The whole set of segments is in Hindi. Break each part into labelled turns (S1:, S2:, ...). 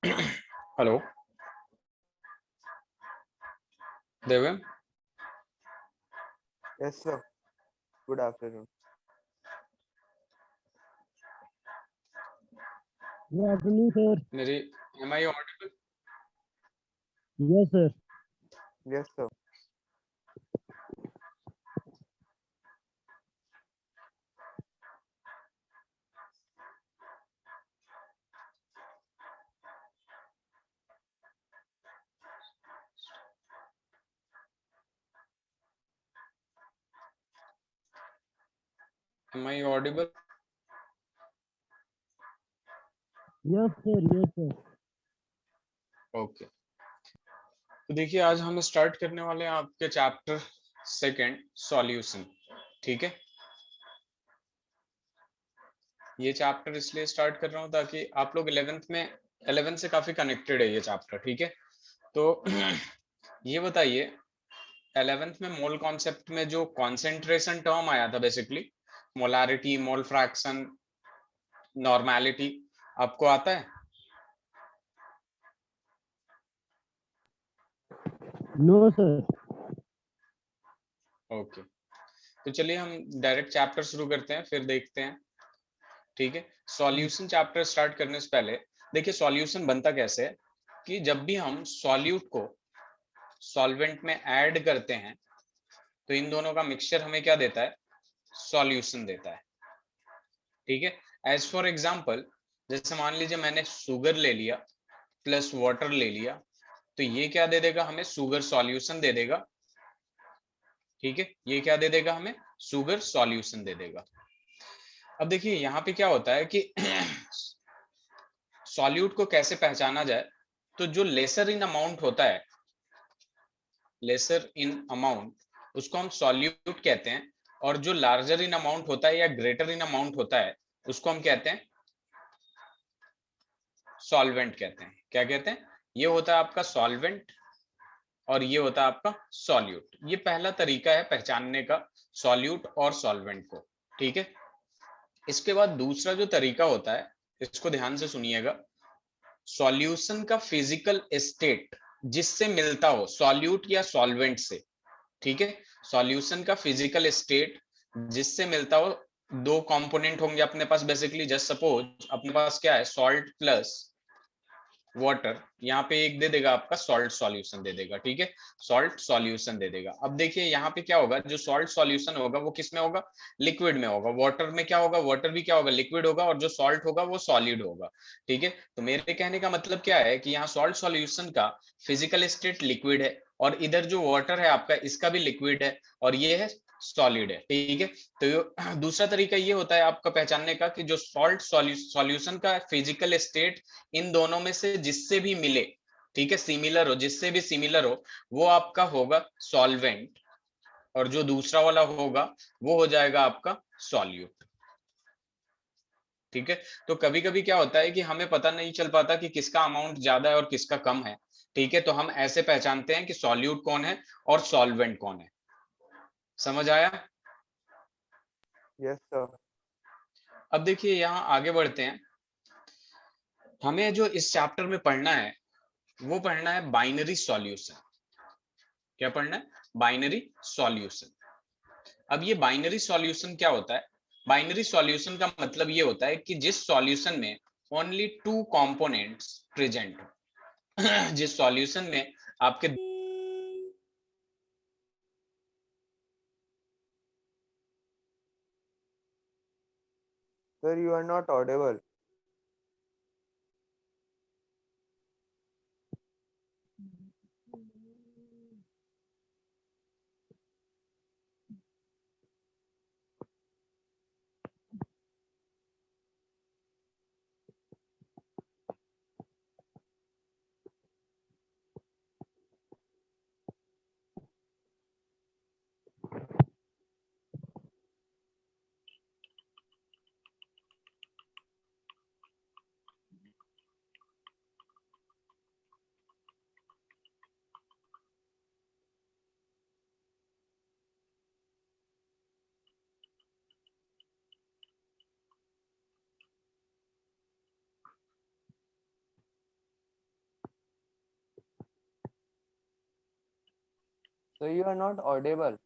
S1: Hello Deven.
S2: Yes, sir. Good afternoon.
S3: Good afternoon, sir.
S1: मेरी am I audible?
S3: Yes, sir.
S2: Yes, sir.
S1: Am I audible?
S3: Yes, sir. Yes, sir.
S1: Okay, तो देखिए आज हम स्टार्ट करने वाले हैं आपके चैप्टर सेकंड सॉल्यूशन। ठीक है, ये चैप्टर इसलिए स्टार्ट कर रहा हूँ ताकि आप लोग 11th से काफी कनेक्टेड है ये चैप्टर। ठीक है, तो ये बताइए 11th में मोल कॉन्सेप्ट में जो कॉन्सेंट्रेशन टर्म आया था, basically molarity, mole fraction, normality, आपको आता है?
S3: No, sir.
S1: ओके, तो चलिए हम डायरेक्ट चैप्टर शुरू करते हैं, फिर देखते हैं। ठीक है, सॉल्यूशन चैप्टर स्टार्ट करने से पहले देखिए सॉल्यूशन बनता कैसे है कि जब भी हम सॉल्यूट को सॉल्वेंट में ऐड करते हैं तो इन दोनों का मिक्सचर हमें क्या देता है? सॉल्यूशन देता है। ठीक है, एज फॉर एग्जांपल जैसे मान लीजिए मैंने शुगर ले लिया प्लस वाटर ले लिया, तो ये क्या दे देगा हमें? शुगर सॉल्यूशन दे देगा। ठीक है, ये क्या दे देगा हमें? शुगर सॉल्यूशन दे देगा। अब देखिए यहाँ पे क्या होता है कि सॉल्यूट को कैसे पहचाना जाए, तो जो लेसर इन अमाउंट होता है, लेसर इन अमाउंट उसको हम सॉल्यूट कहते हैं, और जो लार्जर इन अमाउंट होता है या ग्रेटर इन अमाउंट होता है उसको हम कहते हैं सॉल्वेंट कहते हैं। क्या कहते हैं? ये होता है आपका सॉल्वेंट और ये होता है आपका सॉल्यूट। ये पहला तरीका है पहचानने का सॉल्यूट और सॉल्वेंट को। ठीक है, इसके बाद दूसरा जो तरीका होता है, इसको ध्यान से सुनिएगा, सॉल्यूशन का फिजिकल स्टेट जिससे मिलता हो सॉल्यूट या सॉल्वेंट से। ठीक है, सॉल्यूशन का फिजिकल स्टेट जिससे मिलता हो, दो कंपोनेंट होंगे अपने पास बेसिकली। जस्ट सपोज अपने पास क्या है? सॉल्ट प्लस वाटर, यहाँ पे एक दे देगा आपका सॉल्ट सॉल्यूशन दे देगा। ठीक है, सॉल्ट सॉल्यूशन दे देगा। अब देखिए यहाँ पे क्या होगा, जो सॉल्ट सॉल्यूशन होगा वो किस में होगा? लिक्विड में होगा। वाटर में क्या होगा? वाटर भी क्या होगा? लिक्विड होगा। और जो सॉल्ट होगा वो सॉलिड होगा। ठीक है, तो मेरे कहने का मतलब क्या है कि यहाँ सॉल्ट सॉल्यूशन का फिजिकल स्टेट लिक्विड है, और इधर जो वाटर है आपका इसका भी लिक्विड है, और ये है सॉलिड है। ठीक है, तो दूसरा तरीका ये होता है आपका पहचानने का कि जो सॉल्ट सॉल्यूशन का फिजिकल स्टेट इन दोनों में से जिससे भी मिले, ठीक है, सिमिलर हो, जिससे भी सिमिलर हो, वो आपका होगा सॉल्वेंट, और जो दूसरा वाला होगा वो हो जाएगा आपका सॉल्यूट। ठीक है, तो कभी कभी क्या होता है कि हमें पता नहीं चल पाता कि किसका अमाउंट ज्यादा है और किसका कम है। ठीक है, तो हम ऐसे पहचानते हैं कि सॉल्यूट कौन है और सॉल्वेंट कौन है। समझ आया?
S2: Yes, sir.
S1: अब देखिए यहाँ आगे बढ़ते हैं। हमें जो इस चैप्टर में पढ़ना है वो पढ़ना है बाइनरी सॉल्यूशन। क्या पढ़ना है? Binary solution. अब ये बाइनरी सॉल्यूशन क्या होता है? बाइनरी सॉल्यूशन का मतलब ये होता है कि जिस सॉल्यूशन में ओनली टू कंपोनेंट्स प्रेजेंट हो जिस सॉल्यूशन में आपके
S2: Sir, you are not audible. So you are not audible.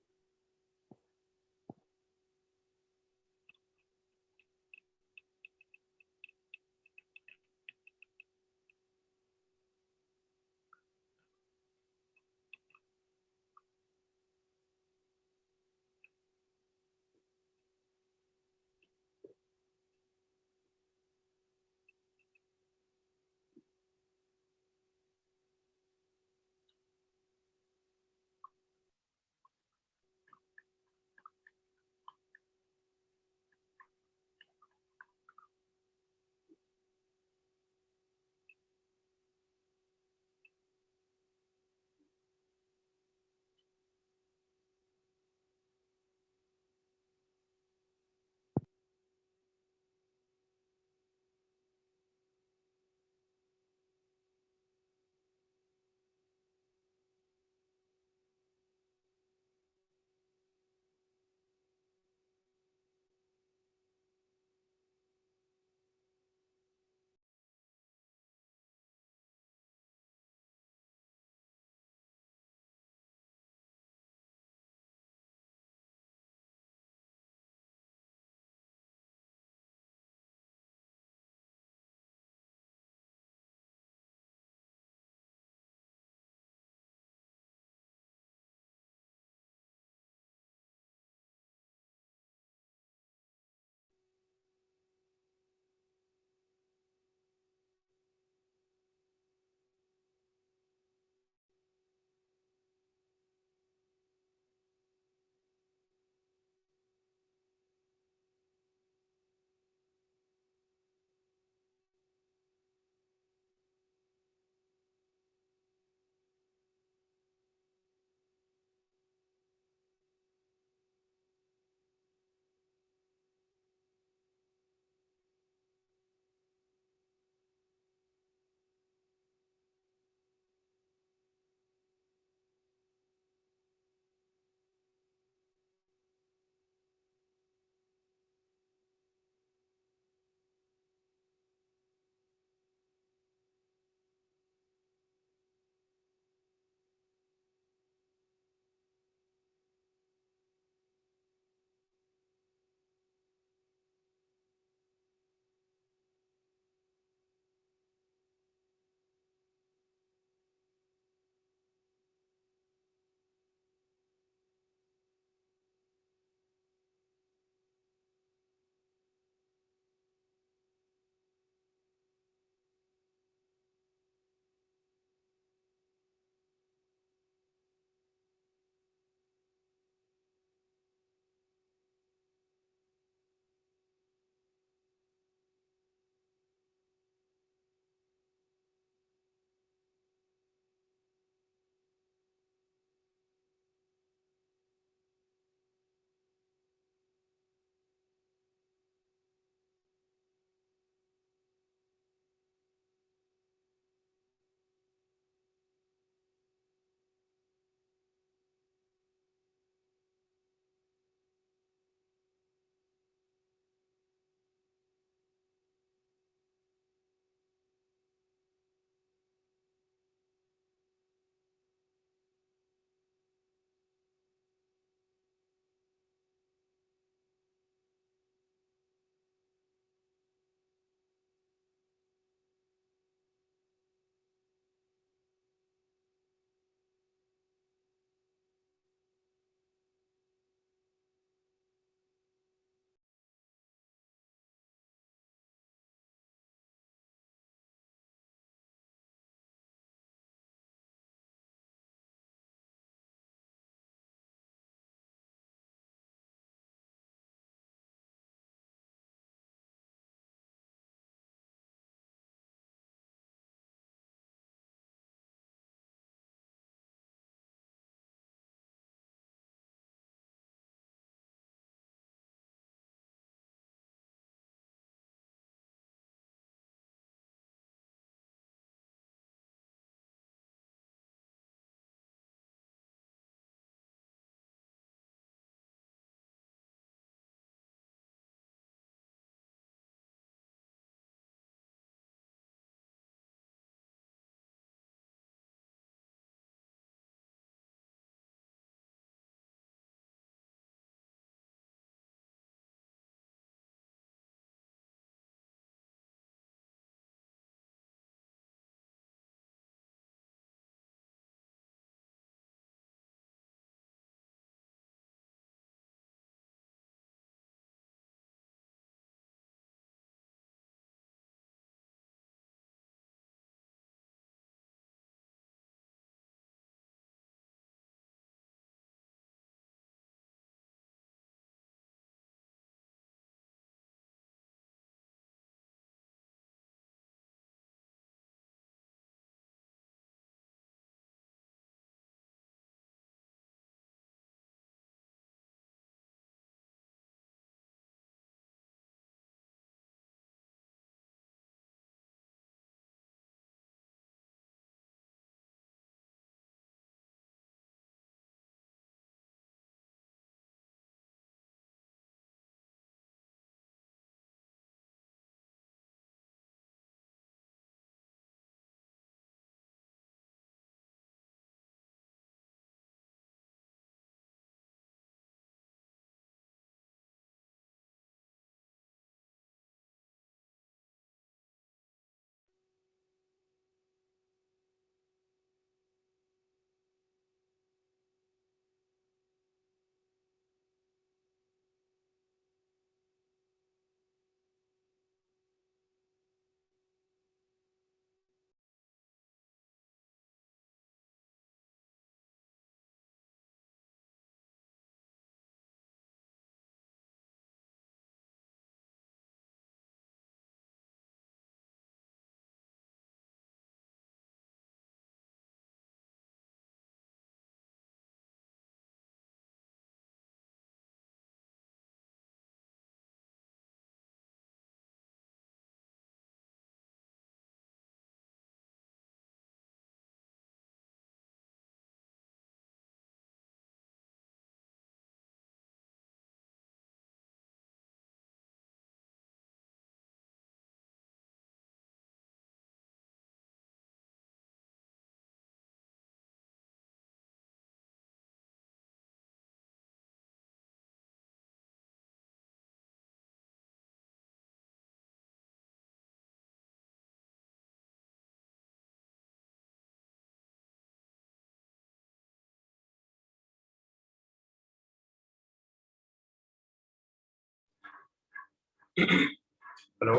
S1: Hello,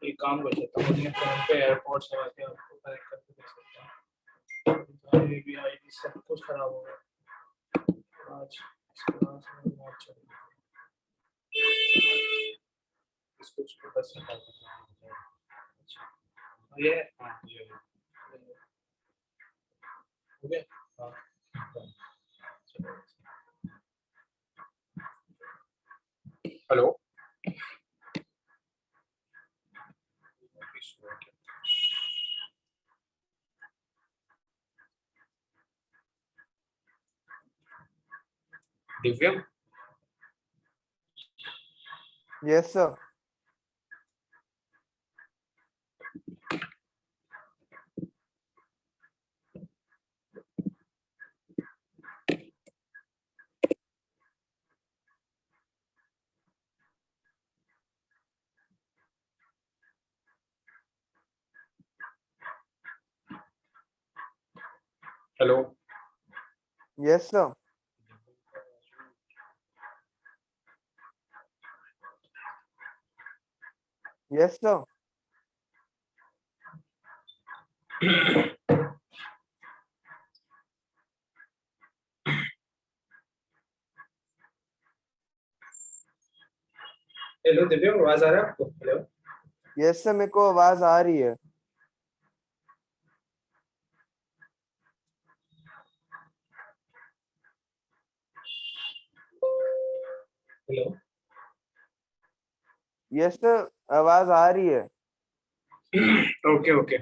S4: एक काम कर सकता हूँ, अपने फोन पे एयरपोर्ट्स लगा के आपको कनेक्ट करके दे सकता हूँ। ये भी आईडी सब कुछ खराब हो गया आज, इसके बाद से मैं मौत चली गई। इसको उसको बस निकाल देना है। अच्छा, ये हाँ, ये हो गया। हाँ, चलो।
S1: Hello, Divyam,
S2: Yes, sir.
S1: Hello,
S2: Yes, sir. Yes, sir.
S4: Hello Divya, आवाज आ रहा है आपको? Hello,
S2: Yes, sir. मेरे को आवाज आ रही है।
S4: Hello,
S2: Yes, sir. आवाज आ रही है।
S1: Okay okay.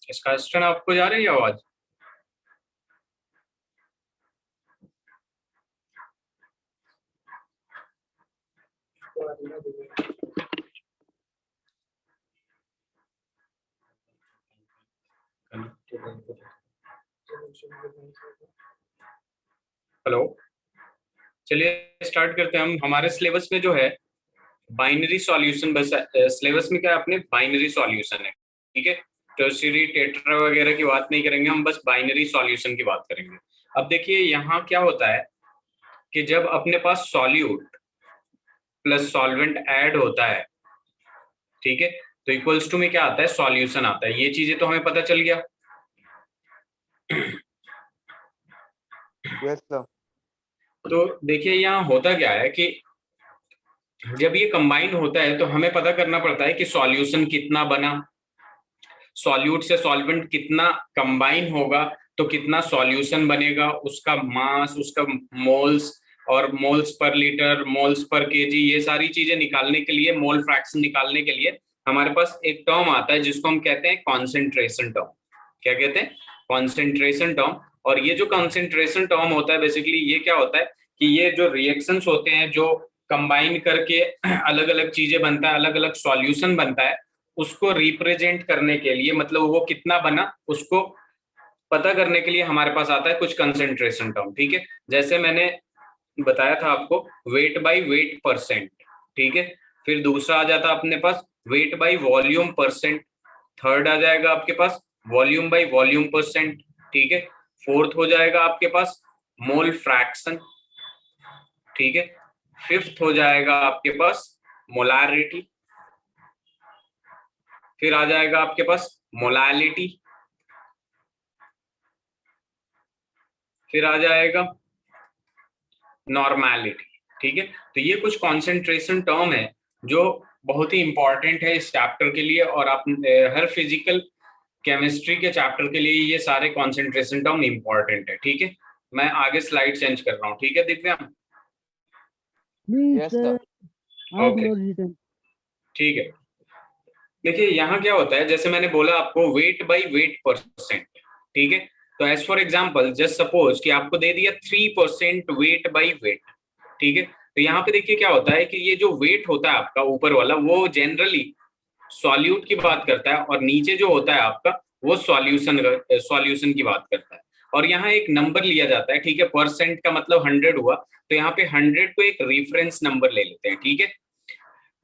S1: इसका स्टन आपको जा रही है आवाज? हेलो, चलिए स्टार्ट करते हैं। हम हमारे सिलेबस में जो है बाइनरी सॉल्यूशन, बस सिलेबस में क्या है अपने बाइनरी सॉल्यूशन है, ठीक है। टर्शियरी टेट्रा वगैरह की बात नहीं करेंगे हम, बस बाइनरी सॉल्यूशन की बात करेंगे। अब देखिए यहाँ क्या होता है कि जब अपने पास सॉल्यूट प्लस सॉल्वेंट ऐड होता है, ठीक है, तो इक्वल्स टू में क्या आता है, सॉल्यूशन आता है। ये चीजें तो हमें पता चल गया।
S2: Yes, sir.
S1: तो देखिए यहाँ होता क्या है कि जब ये कंबाइन होता है तो हमें पता करना पड़ता है कि सॉल्यूशन कितना बना, सॉल्यूट से सॉल्वेंट कितना कंबाइन होगा तो कितना सॉल्यूशन बनेगा, उसका मास, उसका मोल्स और moles per litre, moles per KG, ये सारी चीजें निकालने के लिए, मोल फ्रैक्शन निकालने के लिए हमारे पास एक टर्म आता है जिसको हम कहते हैं कॉन्सेंट्रेशन टर्म। क्या कहते हैं? Concentration term. और ये जो कॉन्सेंट्रेशन टर्म होता है बेसिकली ये क्या होता है कि ये जो रिएक्शंस होते हैं जो कंबाइन करके अलग अलग चीजें बनता है, अलग अलग सॉल्यूशन बनता है, उसको रिप्रेजेंट करने के लिए, मतलब वो कितना बना उसको पता करने के लिए हमारे पास आता है कुछ कंसेंट्रेशन टर्म, ठीक है। जैसे मैंने बताया था आपको वेट बाय वेट परसेंट, ठीक है। फिर दूसरा आ जाता अपने पास weight by volume percent, third आ जाएगा आपके पास वॉल्यूम बाय वॉल्यूम परसेंट, ठीक है। फोर्थ हो जाएगा आपके पास मोल फ्रैक्शन, ठीक है। फिफ्थ हो जाएगा आपके पास मोलारिटी, फिर आ जाएगा आपके पास मोलालिटी, फिर आ जाएगा नॉर्मैलिटी, ठीक है। तो ये कुछ कॉन्सेंट्रेशन टर्म है जो बहुत ही इंपॉर्टेंट है इस चैप्टर के लिए, और आप हर फिजिकल केमिस्ट्री के चैप्टर के लिए ये सारे कॉन्सेंट्रेशन टर्म इंपॉर्टेंट है, ठीक है। मैं आगे स्लाइड चेंज कर रहा हूँ, ठीक है Divya?
S3: Please,
S2: Yes,
S3: sir.
S2: sir.
S3: I have
S1: Okay.
S3: not written.
S1: ठीक है। देखिए यहाँ क्या होता है, जैसे मैंने बोला आपको वेट बाय वेट परसेंट, ठीक है। तो as for example just suppose कि आपको दे दिया 3% वेट बाय वेट, ठीक है। तो यहाँ पे देखिए क्या होता है कि ये जो वेट होता है आपका ऊपर वाला वो जनरली सॉल्यूट की बात करता है, और नीचे जो होता है आपका वो सॉल्यूशन की बात करता है। और यहाँ एक नंबर लिया जाता है, ठीक है, परसेंट का मतलब 100 हुआ, तो यहाँ पे 100 को एक रेफरेंस नंबर ले लेते हैं, ठीक है।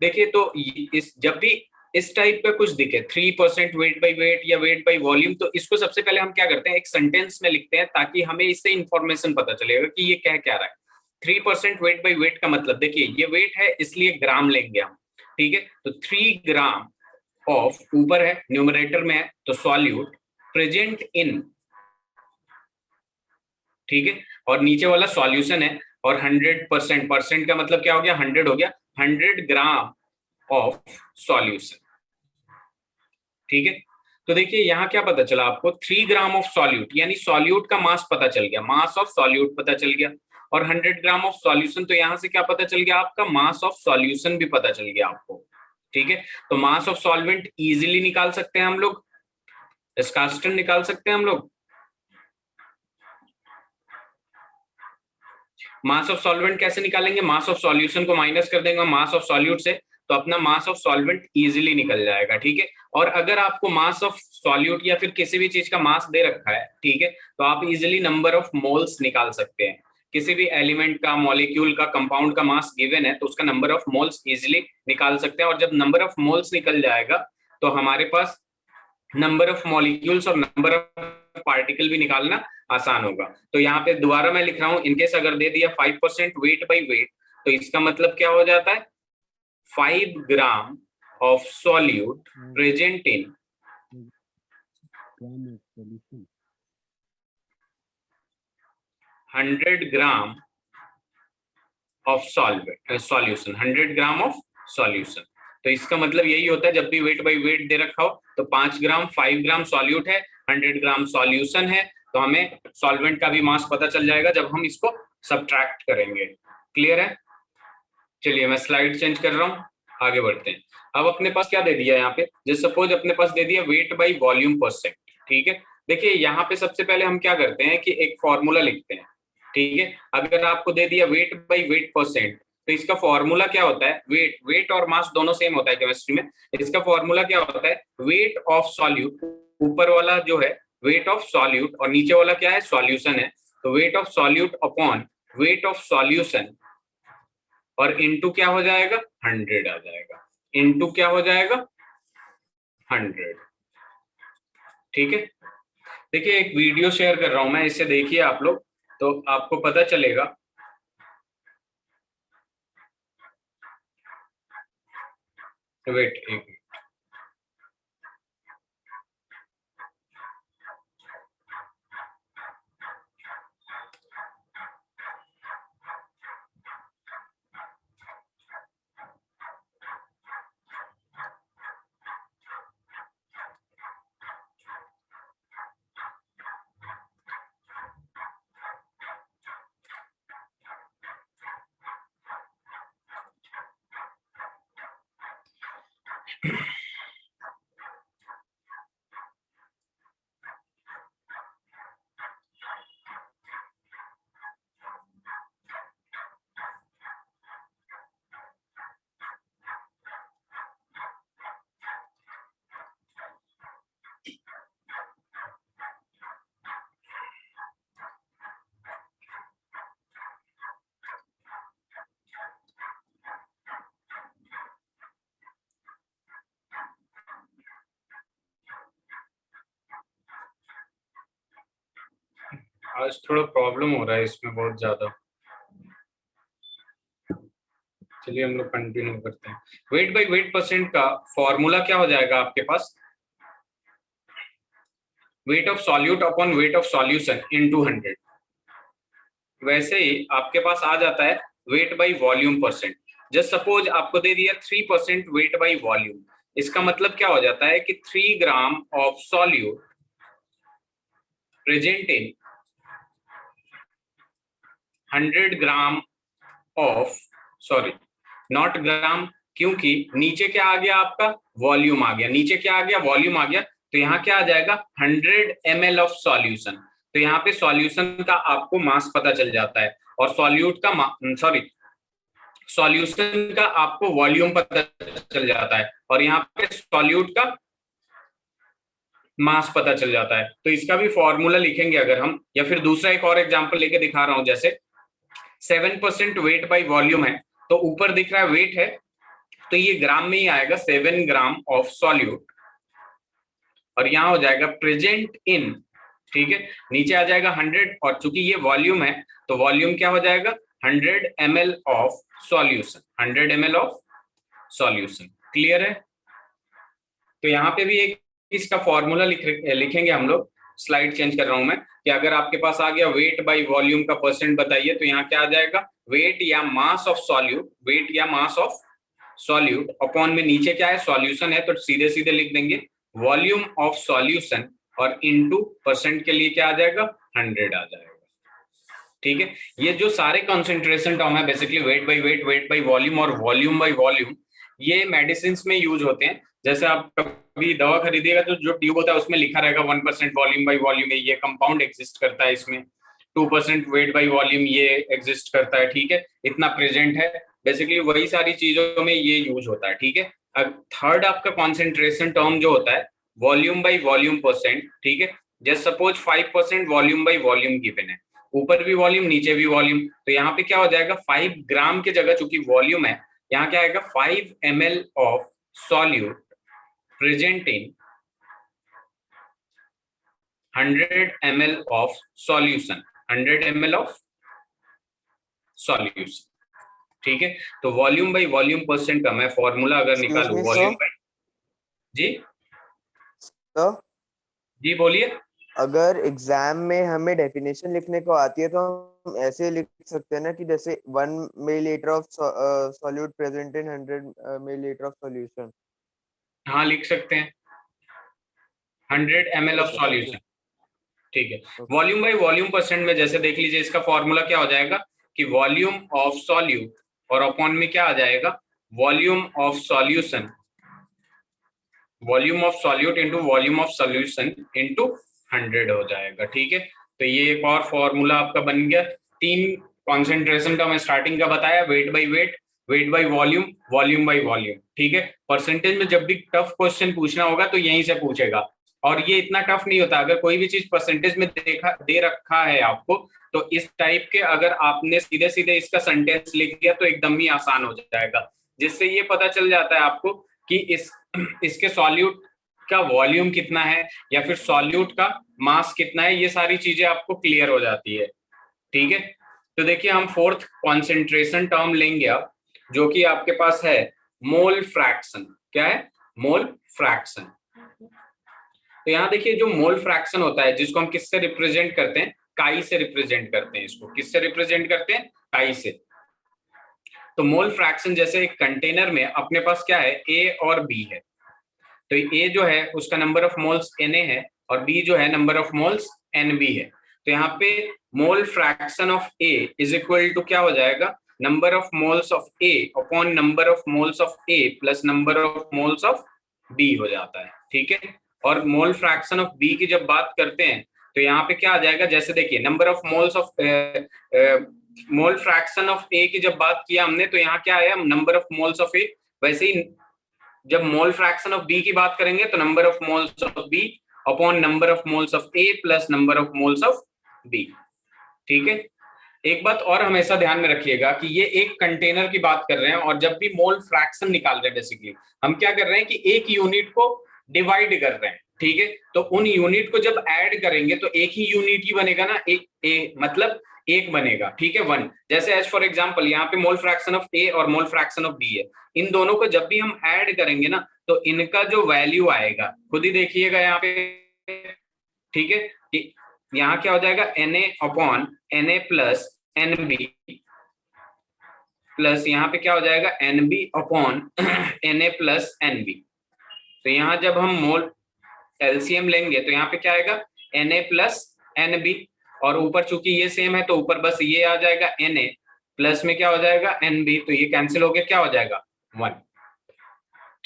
S1: देखिए तो इस जब भी इस टाइप का कुछ दिखे 3% वेट बाय वेट या वेट बाय वॉल्यूम, तो इसको सबसे पहले हम क्या करते हैं, एक सेंटेंस में लिखते हैं ताकि हमें इससे इंफॉर्मेशन पता चलेगा कि ये क्या कह रहा है। 3% वेट बाय वेट का मतलब, देखिए ये वेट है इसलिए ग्राम लेंगे हम, ठीक है। तो 3 ग्राम ऑफ, ऊपर है न्यूमरेटर में है तो सॉल्यूट प्रेजेंट इन, ठीक है, और नीचे वाला सॉल्यूशन है, और 100%, परसेंट का मतलब क्या हो गया, 100 हो गया, 100 ग्राम ऑफ सॉल्यूशन, ठीक है। तो देखिए यहाँ क्या पता चला आपको, 3 ग्राम ऑफ सॉल्यूट, यानी सॉल्यूट का मास पता चल गया, मास ऑफ सॉल्यूट पता चल गया, और 100 ग्राम ऑफ सॉल्यूशन, तो यहाँ से क्या पता चल गया आपका, मास ऑफ सॉल्यूशन भी पता चल गया आपको, ठीक है। तो मास ऑफ सॉल्वेंट इजीली निकाल सकते हैं हम लोग, स्कास्टन निकाल सकते हैं हम लोग। मास ऑफ सॉल्वेंट कैसे निकालेंगे, मास ऑफ सॉल्यूशन को माइनस कर देंगे मास ऑफ सॉल्यूट से, तो अपना मास ऑफ सॉल्वेंट इजीली निकल जाएगा, ठीक है। और अगर आपको मास ऑफ सॉल्यूट या फिर किसी भी चीज का मास दे रखा है, ठीक है, तो आप इजीली नंबर ऑफ मोल्स निकाल सकते हैं। किसी भी एलिमेंट का, मॉलिक्यूल का, कंपाउंड का मास गिवन है तो उसका नंबर ऑफ मोल्स इजीली निकाल सकते हैं, और जब नंबर ऑफ मोल्स निकल जाएगा तो हमारे पास नंबर ऑफ मॉलिक्यूल्स और नंबर ऑफ पार्टिकल भी निकालना आसान होगा। तो यहाँ पे दोबारा मैं लिख रहा हूं, इनकेस अगर दे दिया 5% वेट बाय वेट, तो इसका मतलब क्या हो जाता है, 5 ग्राम of solute present in 100 gram of solution, 100 gram of solution. तो इसका मतलब यही होता है, जब भी वेट बाय वेट दे रखा हो तो 5 ग्राम, 5 ग्राम सॉल्यूट है, 100 ग्राम सॉल्यूशन है, तो हमें सॉल्वेंट का भी मास पता चल जाएगा जब हम इसको सब्ट्रैक्ट करेंगे। क्लियर है? चलिए मैं स्लाइड चेंज कर रहा हूँ, आगे बढ़ते हैं। अब अपने पास क्या दे दिया यहाँ पे, जैसे सपोज अपने पास दे दिया वेट बाय वॉल्यूम परसेंट, ठीक है। देखिए यहाँ पे सबसे पहले हम क्या करते हैं कि एक फॉर्मूला लिखते हैं, ठीक है। अगर आपको दे दिया वेट बाय वेट परसेंट, तो इसका फॉर्मूला क्या होता है, वेट और मास दोनों सेम होता है केमिस्ट्री में। इसका फॉर्मूला क्या होता है, वेट ऑफ सॉल्यूट, ऊपर वाला जो है वेट ऑफ सॉल्यूट और नीचे वाला क्या है, सॉल्यूशन है, तो wait of solute upon weight of solution, और इनटू क्या हो जाएगा, 100 आ जाएगा, इनटू क्या हो जाएगा, 100, ठीक है। देखिए एक वीडियो शेयर कर रहा हूं मैं, इसे देखिए आप लोग, तो आपको पता चलेगा। वेट एक, आज थोड़ा प्रॉब्लम हो रहा है इसमें बहुत ज्यादा। चलिए हम लोग कंटिन्यू करते हैं। वेट बाय वेट परसेंट का फॉर्मूला क्या हो जाएगा आपके पास, weight of solute upon weight of solution into 100। वैसे ही आपके पास आ जाता है weight by volume percent. Just suppose आपको दे दिया 3% वेट बाय वॉल्यूम, इसका मतलब क्या हो जाता है कि 3 gram of solute present in 100 gram of, sorry not gram, क्योंकि नीचे क्या आ गया आपका, वॉल्यूम आ गया, नीचे क्या आ गया, वॉल्यूम आ गया, तो यहाँ क्या आ जाएगा 100 ml ऑफ सॉल्यूशन। तो यहाँ पे सॉल्यूशन का आपको मास पता चल जाता है, और सॉल्यूट का सॉल्यूशन का आपको वॉल्यूम पता चल जाता है, और यहाँ पे सॉल्यूट का मास पता चल जाता है। तो इसका भी फॉर्मूला लिखेंगे अगर हम, या फिर दूसरा एक और एग्जांपल लेके दिखा रहा हूं, जैसे 7% वेट बाय वॉल्यूम है, तो ऊपर दिख रहा है वेट है, तो ये ग्राम में ही आएगा 7 ग्राम ऑफ सॉल्यूट, और यहां हो जाएगा प्रेजेंट इन, ठीक है, नीचे आ जाएगा 100, और चूंकि ये वॉल्यूम है तो वॉल्यूम क्या हो जाएगा 100 ml of solution, 100 ml of solution. Clear है? तो यहाँ पे भी एक इसका फॉर्मूला लिखेंगे हम लोग। स्लाइड चेंज कर रहा हूं मैं, कि अगर आपके पास आ गया वेट बाय वॉल्यूम का परसेंट बताइए, तो यहाँ क्या आ जाएगा, वेट या मास ऑफ सॉल्यूट, वेट या मास ऑफ सॉल्यूट अपॉन में नीचे क्या है सॉल्यूशन है, तो सीधे सीधे लिख देंगे वॉल्यूम ऑफ सॉल्यूशन, और इनटू परसेंट के लिए क्या आ जाएगा 100 आ जाएगा। ठीक है, ये जो सारे कॉन्सेंट्रेशन टर्म है basically wait by wait, wait by volume और वॉल्यूम बाय वॉल्यूम, ये मेडिसिन में यूज होते हैं। जैसे आप कभी दवा खरीदिएगा तो जो ट्यूब होता है उसमें लिखा रहेगा 1% वॉल्यूम बाय वॉल्यूम है, ये कंपाउंड एग्जिस्ट करता है इसमें, 2% वेट बाय वॉल्यूम ये एग्जिस्ट करता है, ठीक है, इतना प्रेजेंट है, बेसिकली वही सारी चीजों में ये यूज होता है। ठीक है, अब थर्ड आपका कॉन्सेंट्रेशन टर्म जो होता है वॉल्यूम बाय वॉल्यूम परसेंट, ठीक है, just suppose 5% volume by volume given है, ऊपर भी वॉल्यूम नीचे भी वॉल्यूम, तो यहाँ पे क्या हो जाएगा 5 ग्राम की जगह चूंकि वॉल्यूम है, यहाँ क्या आएगा 5 ml of solute present in 100 ml of solution, 100 ml of solution. ठीक है, तो वॉल्यूम बाय वॉल्यूम परसेंट का मैं फॉर्मूला अगर निकालूं, वॉल्यूम बाय, जी
S2: तो
S1: जी बोलिए।
S2: अगर एग्जाम में हमें डेफिनेशन लिखने को आती है तो हम ऐसे लिख सकते हैं ना कि जैसे 1 millilitre of solute present in 100 millilitre of solution.
S1: हाँ लिख सकते हैं 100 ml ऑफ सॉल्यूशन। ठीक है, वॉल्यूम बाय वॉल्यूम परसेंट में जैसे देख लीजिए इसका फॉर्मूला क्या हो जाएगा कि वॉल्यूम ऑफ सॉल्यूट और अपॉन में क्या आ जाएगा volume of solution, volume of solute into volume of solution into 100 हो जाएगा। ठीक है, तो ये एक और फॉर्मूला आपका बन गया। 3 कॉन्सेंट्रेशन का मैं स्टार्टिंग का बताया, wait by wait, wait by volume, volume by volume. ठीक है, परसेंटेज में जब भी टफ क्वेश्चन पूछना होगा तो यहीं से पूछेगा, और ये इतना टफ नहीं होता। अगर कोई भी चीज परसेंटेज में दे रखा है आपको, तो इस टाइप के अगर आपने सीधे सीधे इसका सेंटेंस लिख दिया तो एकदम ही आसान हो जाएगा, जिससे ये पता चल जाता है आपको कि इसके सॉल्यूट का वॉल्यूम कितना है या फिर सॉल्यूट का मास कितना है, ये सारी चीजें आपको क्लियर हो जाती है। ठीक है, तो देखिए हम फोर्थ कॉन्सेंट्रेशन टर्म लेंगे अब, जो कि आपके पास है मोल फ्रैक्शन। क्या है? Mole fraction. तो यहाँ देखिए जो मोल फ्रैक्शन होता है, जिसको हम किससे रिप्रेजेंट करते हैं, काई से रिप्रेजेंट करते हैं। इसको किससे रिप्रेजेंट करते हैं? काई से। तो मोल फ्रैक्शन जैसे एक कंटेनर में अपने पास क्या है, ए और बी है, तो ए जो है उसका नंबर ऑफ मोल्स Na है और बी जो है नंबर ऑफ मोल्स Nb है। तो यहाँ पे mole fraction of A is equal to क्या हो जाएगा, number of moles of A upon number of moles of A plus number of moles of B हो जाता है। ठीक है, और मोल फ्रैक्शन ऑफ बी की जब बात करते हैं तो यहाँ पे क्या आ जाएगा, जैसे देखिए number of moles of mole fraction of A की जब बात किया हमने तो यहाँ क्या आया, number of moles of A. वैसे ही जब मोल फ्रैक्शन ऑफ बी की बात करेंगे तो number of moles of B upon number of moles of A plus number of moles of B. ठीक है, एक बात और हमेशा ध्यान में रखिएगा कि ये एक कंटेनर की बात कर रहे हैं, और जब भी मोल फ्रैक्शन निकाल रहे हैं बेसिकली हम क्या कर रहे हैं कि एक यूनिट को डिवाइड कर रहे हैं। ठीक है, तो उन यूनिट को जब ऐड करेंगे तो एक ही यूनिट ही बनेगा ना, एक मतलब एक बनेगा। ठीक है, 1। जैसे एज फॉर एग्जांपल यहाँ पे मोल फ्रैक्शन ऑफ ए और मोल फ्रैक्शन ऑफ बी है, इन दोनों को जब भी हम ऐड करेंगे ना तो इनका जो वैल्यू आएगा खुद ही देखिएगा यहाँ पे। ठीक है, कि यहाँ क्या हो जाएगा, Na upon Na plus Nb plus यहाँ पे क्या हो जाएगा Nb upon Na plus Nb। तो यहाँ जब हम मोल एलसीएम लेंगे तो यहाँ पे क्या आएगा Na प्लस Nb, और ऊपर चूंकि ये सेम है तो ऊपर बस ये आ जाएगा Na प्लस में क्या हो जाएगा Nb, तो ये कैंसिल हो गया, क्या हो जाएगा 1।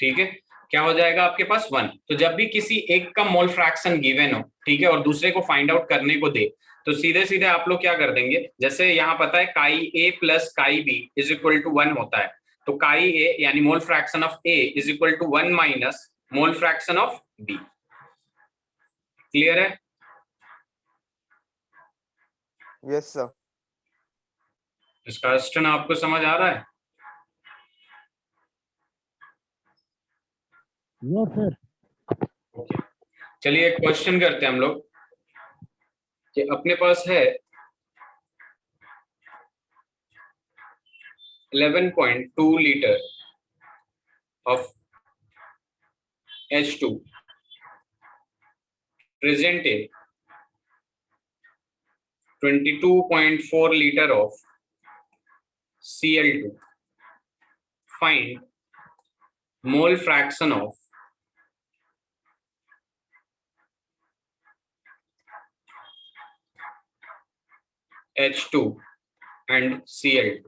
S1: ठीक है, क्या हो जाएगा आपके पास 1। तो जब भी किसी एक का मोल फ्रैक्शन गिवन हो, ठीक है, और दूसरे को फाइंड आउट करने को दे तो सीधे सीधे आप लोग क्या कर देंगे, जैसे यहाँ पता है chi A plus chi B is equal to 1 होता है, तो काई ए यानी mole fraction of A is equal to 1 minus mole fraction of B. Clear है?
S2: Yes sir.
S1: इसका क्वेश्चन आपको समझ आ रहा है?
S3: Yes, sir.
S1: चलिए एक क्वेश्चन करते हैं हम लोग कि अपने पास है 11.2 litre of H2 present in 22.4 liter of Cl2. Find mole fraction of H2 and Cl2.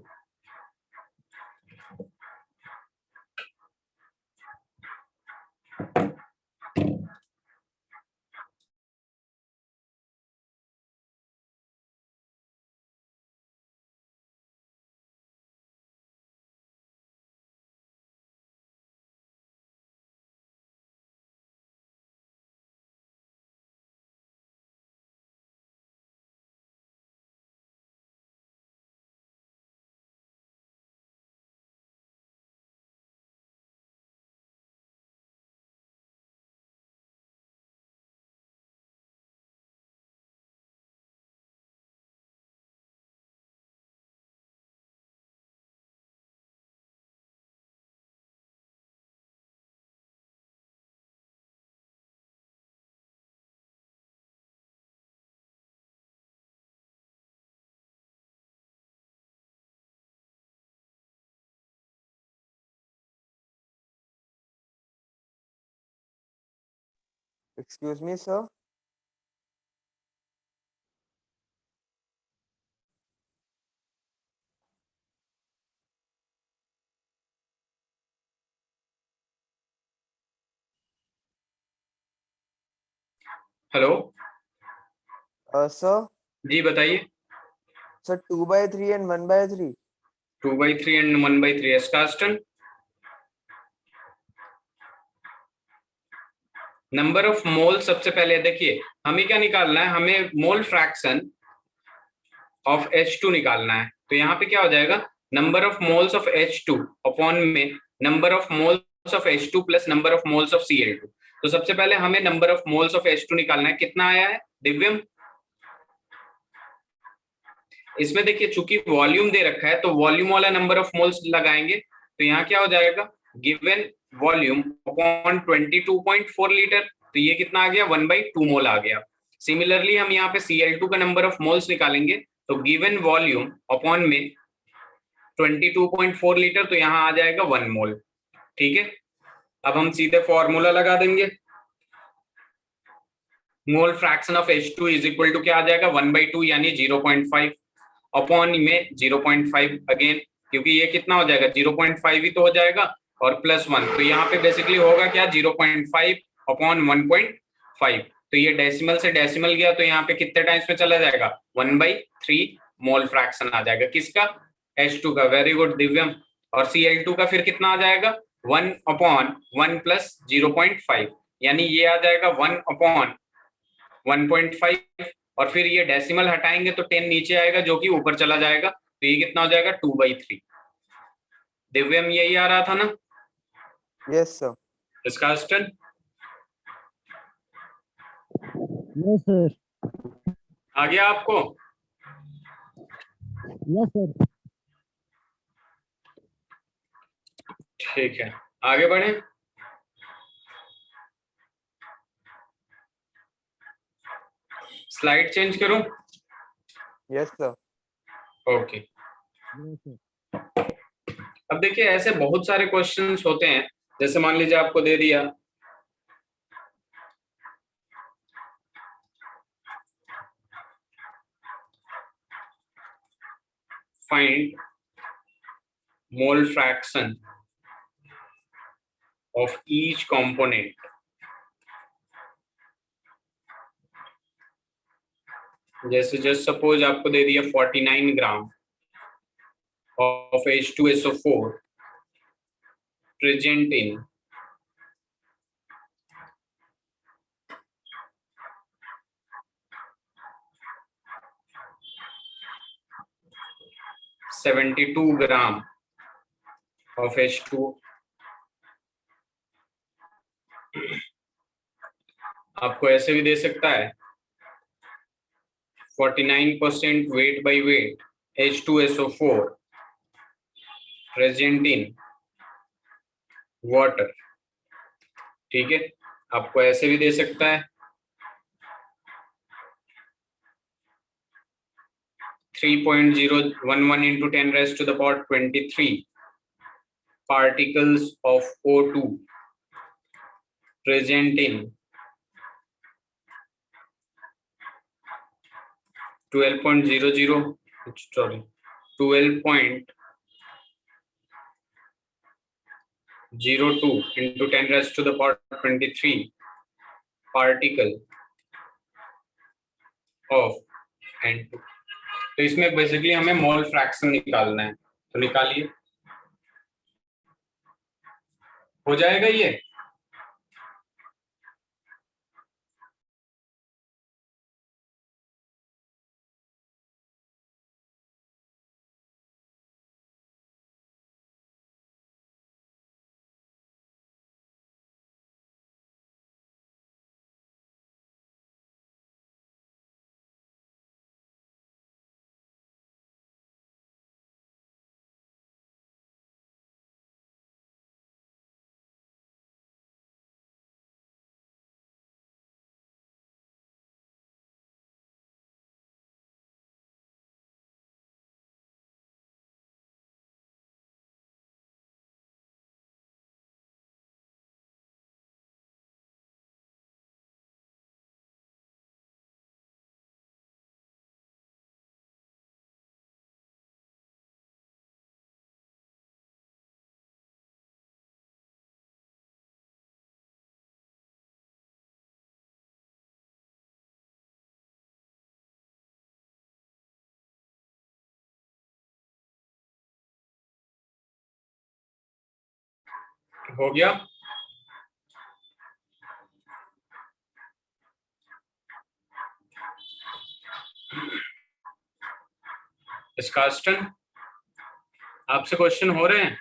S2: Excuse me sir.
S1: Hello
S2: sir
S1: ji बताइए।
S2: Sir 2/3 and 1/3।
S1: 2/3 and 1/3 इसका क्वेश्चन। नंबर ऑफ मोल सबसे पहले देखिए हमें क्या निकालना है, हमें मोल फ्रैक्शन ऑफ H2 निकालना है। तो यहाँ पे क्या हो जाएगा, number of moles of H2 upon में number of moles of H2 plus number of moles of Cl2। तो सबसे पहले हमें number of moles of H2 निकालना है। कितना आया है दिव्यम? इसमें देखिए चूंकि वॉल्यूम दे रखा है तो वॉल्यूम वाला नंबर ऑफ मोल्स लगाएंगे। तो यहाँ क्या हो जाएगा, गिवन वॉल्यूम अपॉन 22.4 लीटर। तो ये कितना आ गया, 1/2 मोल आ गया। सिमिलरली हम यहाँ पे Cl2 का नंबर ऑफ मोल्स निकालेंगे तो गिवन वॉल्यूम अपॉन में 22.4 लीटर, तो यहाँ आ जाएगा 1 मोल। ठीक है, अब हम सीधे फॉर्मूला लगा देंगे। Mole fraction of H2 is equal to क्या आ जाएगा, 1/2 यानी 0.5 अपॉन में 0.5 अगेन, क्योंकि ये कितना हो जाएगा 0.5 ही तो हो जाएगा और +1। तो यहाँ पे बेसिकली होगा क्या, 0.5 अपॉन 1.5। तो ये डेसिमल से डेसिमल गया तो यहाँ पे कितने टाइम्स में चला जाएगा, 1/3 मोल फ्रैक्शन आ जाएगा। किसका, H2 का। Very good Divyam. और Cl2 का फिर कितना आ जाएगा, 1 अपॉन 1 प्लस 0.5 यानी ये आ जाएगा 1 अपॉन 1.5। और फिर ये डेसिमल हटाएंगे तो 10 नीचे आएगा जो कि ऊपर चला जाएगा। तो ये कितना हो जाएगा, 2/3। दिव्यम यही आ रहा था ना?
S2: Yes sir.
S1: इसका क्वेश्चन।
S3: Yes, sir.
S1: आ गया आपको?
S3: Yes, sir.
S1: ठीक है, आगे बढ़े। स्लाइड चेंज करूं?
S2: Yes sir.
S1: Okay.
S3: Yes, sir.
S1: अब देखिए ऐसे बहुत सारे क्वेश्चंस होते हैं, जैसे मान लीजिए आपको दे दिया find mole fraction of each component. जैसे जस्ट सपोज आपको दे दिया 49 ग्राम of H2SO4 present in 72 gram of H2O। आपको ऐसे भी दे सकता है 49% weight by weight H2SO4 present in water। ठीक है, आपको ऐसे भी दे सकता है 3.011 into 10 raised to the power 23 particles of O2 present in 12.02 into 10 raised to the power 23 particle of N2। तो इसमें बेसिकली हमें मोल फ्रैक्शन निकालना है, तो निकालिए, हो जाएगा ये। हो गया। स्कास्टन, आपसे क्वेश्चन हो रहे हैं?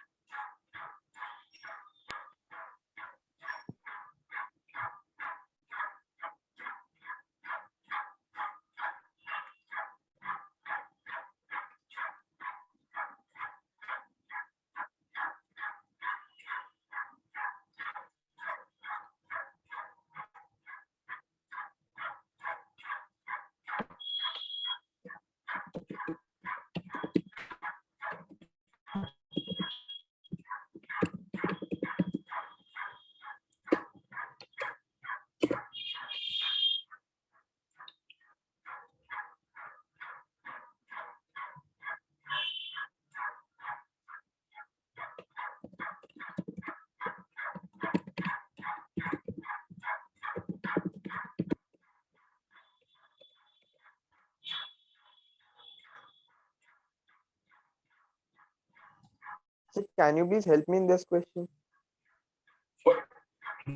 S2: So can you please help me in this question?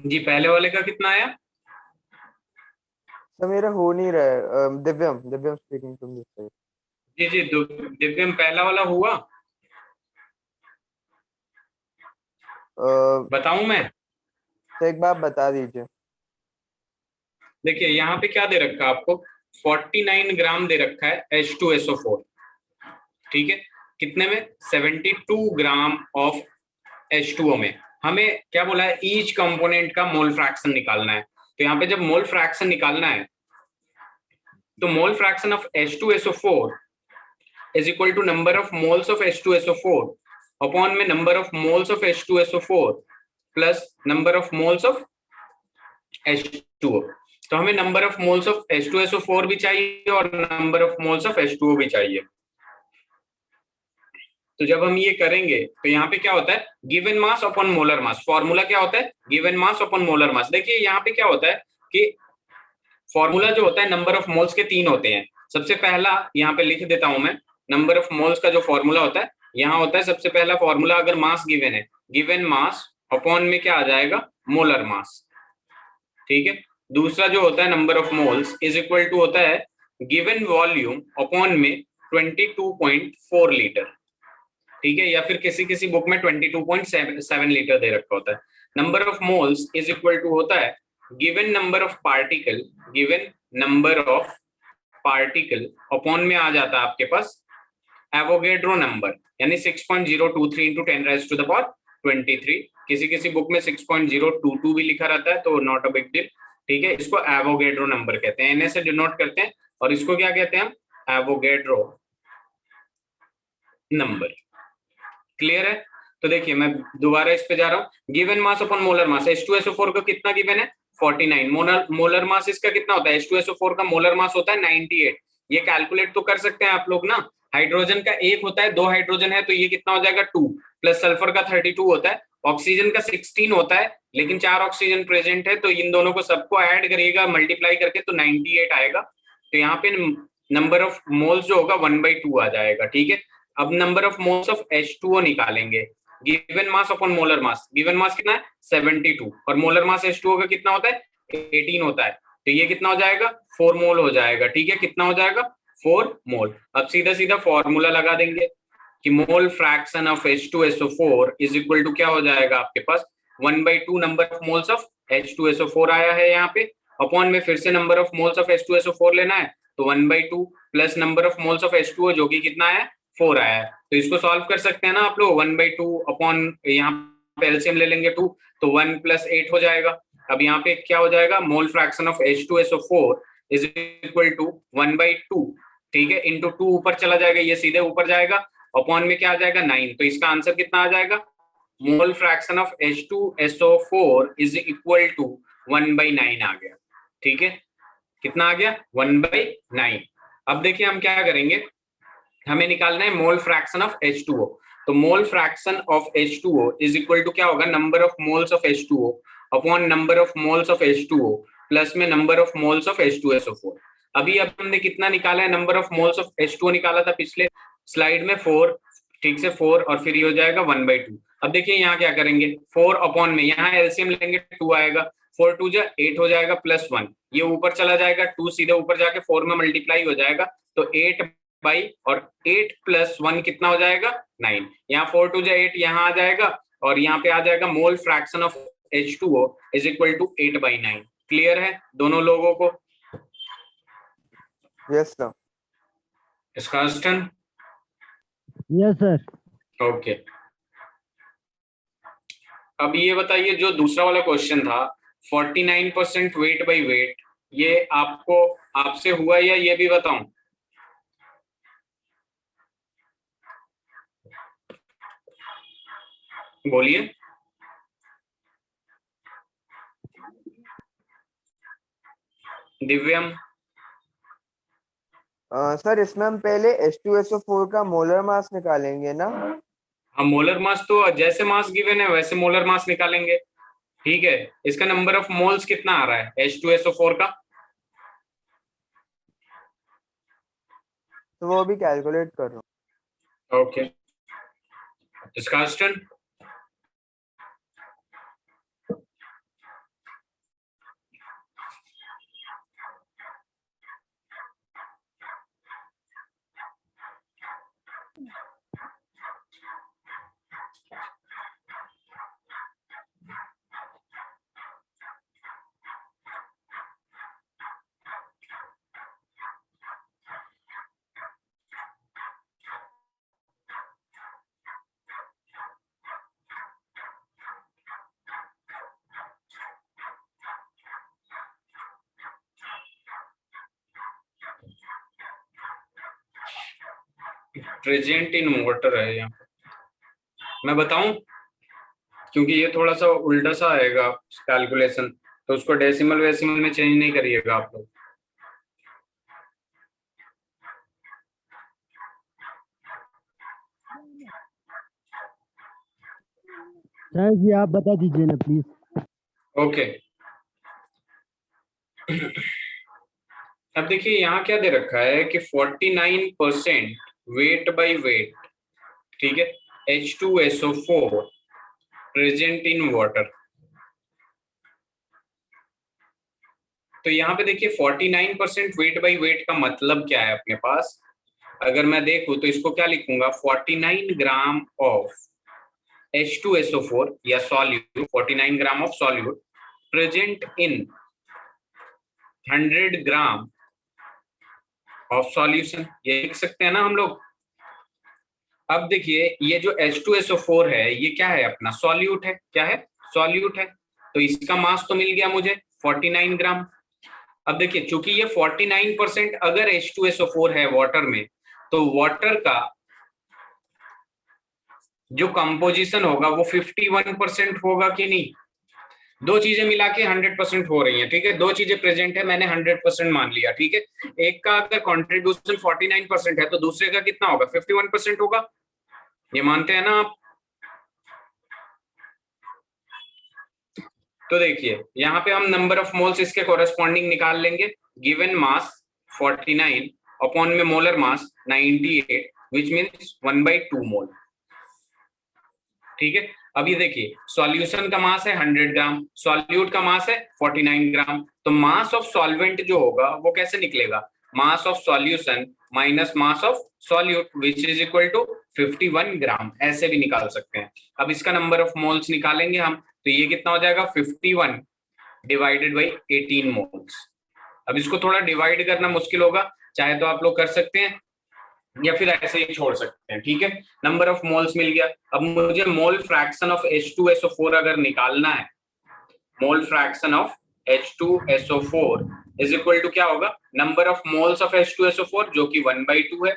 S1: जी, पहले वाले का कितना आया?
S2: सर मेरा हो नहीं रहा है। दिव्यम स्पीकिंग फ्रॉम दिस साइड।
S1: जी जी, दिव्यम पहला वाला हुआ? बताऊं मैं?
S2: तो एक बार बता दीजिए।
S1: देखिए यहाँ पे क्या दे रखा है आपको, 49 ग्राम दे रखा है H2SO4। ठीक है, कितने में? 72 ग्राम ऑफ H2O में। हमें क्या बोला है, ईच कंपोनेंट का मोल फ्रैक्शन निकालना है। तो यहाँ पे जब मोल फ्रैक्शन निकालना है तो mole fraction of H2SO4 is equal to number of moles of H2SO4 upon में number of moles of H2SO4 plus number of moles of H2O। तो हमें number of moles of H2SO4 भी चाहिए और number of moles of H2O भी चाहिए। तो जब हम ये करेंगे तो यहाँ पे क्या होता है, गिवन मास अपॉन मोलर मास। फॉर्मूला क्या होता है, गिवन मास अपॉन मोलर मास। देखिए यहाँ पे क्या होता है कि फॉर्मूला जो होता है नंबर ऑफ मोल्स के 3 होते हैं। सबसे पहला यहाँ पे लिख देता हूं मैं, नंबर ऑफ मोल्स का जो फॉर्मूला होता है यहाँ होता है सबसे पहला फॉर्मूला, अगर मास गिवन है, गिवन मास अपॉन में क्या आ जाएगा, मोलर मास। ठीक है, दूसरा जो होता है number of moles is equal to होता है गिवन वॉल्यूम अपॉन में 22.4 लीटर। ठीक है, या फिर किसी किसी बुक में 22.7 लीटर दे रखा होता है। Number of moles is equal to होता है given number of particle, given number of particle upon में आ जाता है आपके पास एवोगेड्रो नंबर, यानी 6.023 इंटू 10⁻23। किसी किसी बुक में 6.022 भी लिखा रहता है, तो नॉट अ बिग डील। ठीक है, इसको एवोगेड्रो नंबर कहते हैं, एन से डिनोट करते हैं, और इसको क्या कहते हैं हम, एवोगेड्रो नंबर। क्लियर है? तो देखिए मैं दोबारा इस पे जा रहा हूँ। गिवन मास अपॉन मोलर मास, H2SO4 का कितना गिवन है, 49। मोलर मास इसका कितना होता है, H2SO4 का मोलर मास होता है 98। ये कैलकुलेट तो कर सकते हैं आप लोग ना। हाइड्रोजन का एक होता है, 2 हाइड्रोजन है, तो ये कितना हो जाएगा 2, प्लस सल्फर का 32 होता है, ऑक्सीजन का 16 होता है, लेकिन 4 ऑक्सीजन प्रेजेंट है, तो इन दोनों को सबको ऐड करिएगा मल्टीप्लाई करके, तो 98 आएगा। तो यहाँ पे नंबर ऑफ मोल्स जो होगा 1/2 आ जाएगा। ठीक है, अब number of moles of H2O निकालेंगे। गिवन मास अपॉन मोलर मास, गिवन मास कितना है 72, और मोलर मास H2O का कितना होता है 18 होता है, तो ये कितना हो जाएगा 4 मोल हो जाएगा। ठीक है, कितना हो जाएगा 4 मोल। अब सीधा सीधा फॉर्मूला लगा देंगे कि mole fraction of H2SO4 is equal to क्या हो जाएगा आपके पास 1/2 number of moles of H2SO4 आया है यहाँ पे, अपॉन में फिर से number of moles of H2SO4 लेना है, तो 1/2 plus number of moles of H2O जो कि कितना है 4 आया है। तो इसको सॉल्व कर सकते हैं ना आप लोग, 1/2 अपॉन यहाँ पे एलसीएम ले लेंगे 2, तो 1 + 8 हो जाएगा। अब यहाँ पे क्या हो जाएगा, mole fraction of H2SO4 is equal to 1/2, ठीक है, इंटू 2 ऊपर चला जाएगा, ये सीधे ऊपर जाएगा, अपॉन में क्या आ जाएगा 9। तो इसका आंसर कितना आ जाएगा, mole fraction of H2SO4 is equal to 1/9 आ गया। ठीक है, कितना आ गया 1/9। अब देखिए हम क्या करेंगे, हमें निकालना है मोल फ्रैक्शन ऑफ H2O। तो mole fraction of H2O is equal to क्या होगा, number of moles of H2O upon number of moles of H2O plus में number of moles of H2SO4। अभी अब हमने कितना निकाला है, number of moles of H2O निकाला था पिछले स्लाइड में 4, ठीक से 4, और फिर ये हो जाएगा 1/2। अब देखिए यहाँ क्या करेंगे, 4 अपॉन में यहाँ एलसीएम लेंगे 2 आएगा, 4 2 8 हो जाएगा, प्लस 1 ये ऊपर चला जाएगा, 2 सीधे ऊपर जाके 4 में मल्टीप्लाई हो जाएगा, तो 8 बाई और 8 + 1 कितना हो जाएगा 9। यहाँ 4 2 8 यहाँ आ जाएगा, और यहाँ पे आ जाएगा mole fraction of H2O is equal to 8/9। Clear है दोनों लोगों को?
S2: Yes sir.
S1: Scarston?
S3: Yes sir.
S1: Okay, अब ये बताइए जो दूसरा वाला क्वेश्चन था 49% वेट बाय वेट, ये आपको आपसे हुआ या ये भी बताऊं? बोलिए। दिव्यम?
S2: सर इसमें हम पहले H2SO4 का मोलर मास निकालेंगे ना?
S1: हम मोलर मास तो जैसे मास गिवन है वैसे मोलर मास निकालेंगे। ठीक है, इसका नंबर ऑफ मोल्स कितना आ रहा है H2SO4 का?
S2: तो वो भी कैलकुलेट कर रहा हूँ।
S1: ओके, स्कास्टन? प्रेजेंट इन वाटर है यहाँ पे, मैं बताऊं, क्योंकि ये थोड़ा सा उल्टा सा आएगा कैलकुलेशन, तो उसको डेसिमल वेसिमल में चेंज नहीं करिएगा आप लोग।
S3: सर जी आप बता दीजिए ना प्लीज।
S1: ओके, अब देखिए यहाँ क्या दे रखा है कि 49% वेट बाय वेट, ठीक है, H2SO4 प्रेजेंट इन वाटर। तो यहाँ पे देखिए 49% वेट बाय वेट का मतलब क्या है अपने पास, अगर मैं देखूं तो इसको क्या लिखूंगा, 49 ग्राम ऑफ H2SO4 या solute, 49 gram of solute present in 100 gram of solution, ये लिख सकते हैं ना हम लोग। अब देखिए ये जो H2SO4 है ये क्या है, अपना सॉल्यूट है, क्या है, सॉल्यूट है। तो इसका मास तो मिल गया मुझे 49 ग्राम। अब देखिए चूंकि ये 49% अगर H2SO4 है वाटर में, तो वाटर का जो कंपोजिशन होगा वो 51% होगा कि नहीं। दो चीजें मिला के 100% हो रही हैं, ठीक है, दो चीजें प्रेजेंट है, मैंने 100% मान लिया, ठीक है। एक का अगर कॉन्ट्रीब्यूशन 49% है तो दूसरे का कितना होगा, 51% होगा, ये मानते हैं ना आप। तो देखिए यहाँ पे हम नंबर ऑफ मोल्स इसके कोरेस्पॉन्डिंग निकाल लेंगे। गिवन मास 49 अपॉन में मोलर मास 98 विच मीन्स 1/2 मोल, ठीक है। अब ये देखिए सॉल्यूशन का मास है 100 ग्राम, सॉल्यूट का मास है 49 ग्राम, तो मास ऑफ सॉल्वेंट जो होगा वो कैसे निकलेगा, mass of solution minus mass of solute which is equal to 51 gram, ऐसे भी निकाल सकते हैं। अब इसका नंबर ऑफ मोल्स निकालेंगे हम, तो ये कितना हो जाएगा 51 डिवाइडेड बाई 18 मोल्स। अब इसको थोड़ा डिवाइड करना मुश्किल होगा, चाहे तो आप लोग कर सकते हैं या फिर ऐसे ही छोड़ सकते हैं, ठीक है। नंबर ऑफ मोल्स मिल गया। अब मुझे मोल फ्रैक्शन ऑफ H2SO4 अगर निकालना है, mole fraction of H2SO4 is equal to क्या होगा, number of moles of H2SO4 जो कि 1/2 है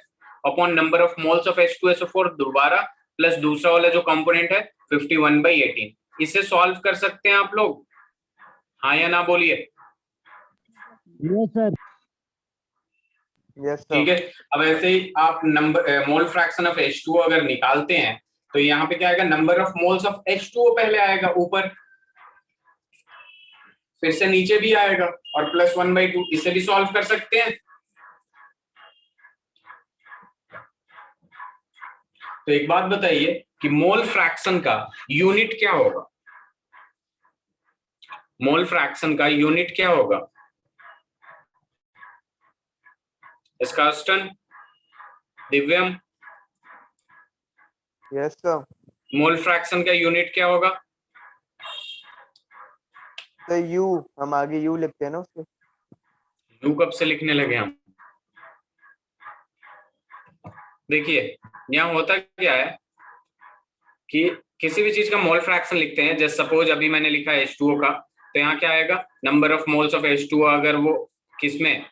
S1: upon number of moles of H2SO4 दोबारा प्लस दूसरा वाला जो कंपोनेंट है 51/18। इसे सॉल्व कर सकते हैं आप लोग, हाँ या ना बोलिए।
S3: Yes sir.
S2: यस
S1: ठीक
S2: सर।
S1: है। अब ऐसे ही आप number mole fraction of H2O अगर निकालते हैं तो यहाँ पे क्या आएगा, number of moles of H2O पहले आएगा ऊपर, फिर से नीचे भी आएगा और प्लस 1/2, इसे भी सॉल्व कर सकते हैं। तो एक बात बताइए कि मोल फ्रैक्शन का यूनिट क्या होगा, मोल फ्रैक्शन का यूनिट क्या होगा, स्कास्टन, दिव्यम,
S2: यस सर।
S1: मोल फ्रैक्शन का यूनिट क्या होगा,
S2: तो यू, हम आगे यू लिखते हैं ना उसके।
S1: यू कब से लिखने लगे हम, देखिए यहाँ होता क्या है कि किसी भी चीज का मोल फ्रैक्शन लिखते हैं, जैसे सपोज अभी मैंने लिखा है H2O का, तो यहाँ क्या आएगा, number of moles of H2O, अगर वो किसमें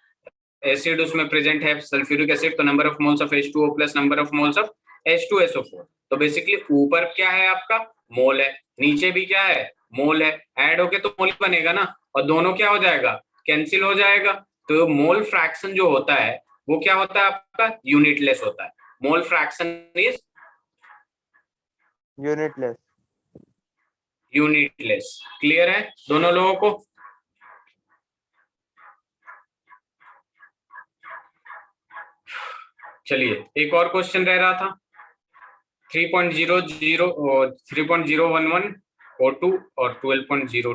S1: एसिड उसमें प्रेजेंट है सल्फ्यूरिक एसिड, तो number of moles of H2O plus number of moles of H2SO4। तो बेसिकली ऊपर क्या है आपका, मोल है, नीचे भी क्या है, मोल है, ऐड होके तो मोल बनेगा ना, और दोनों क्या हो जाएगा, कैंसिल हो जाएगा। तो मोल फ्रैक्शन जो होता है वो क्या होता है आपका, यूनिटलेस होता है। Mole fraction is
S2: unitless.
S1: Unitless. Clear है दोनों लोगों को। चलिए एक और क्वेश्चन रह रहा था, 3.011 O2 और 12.02।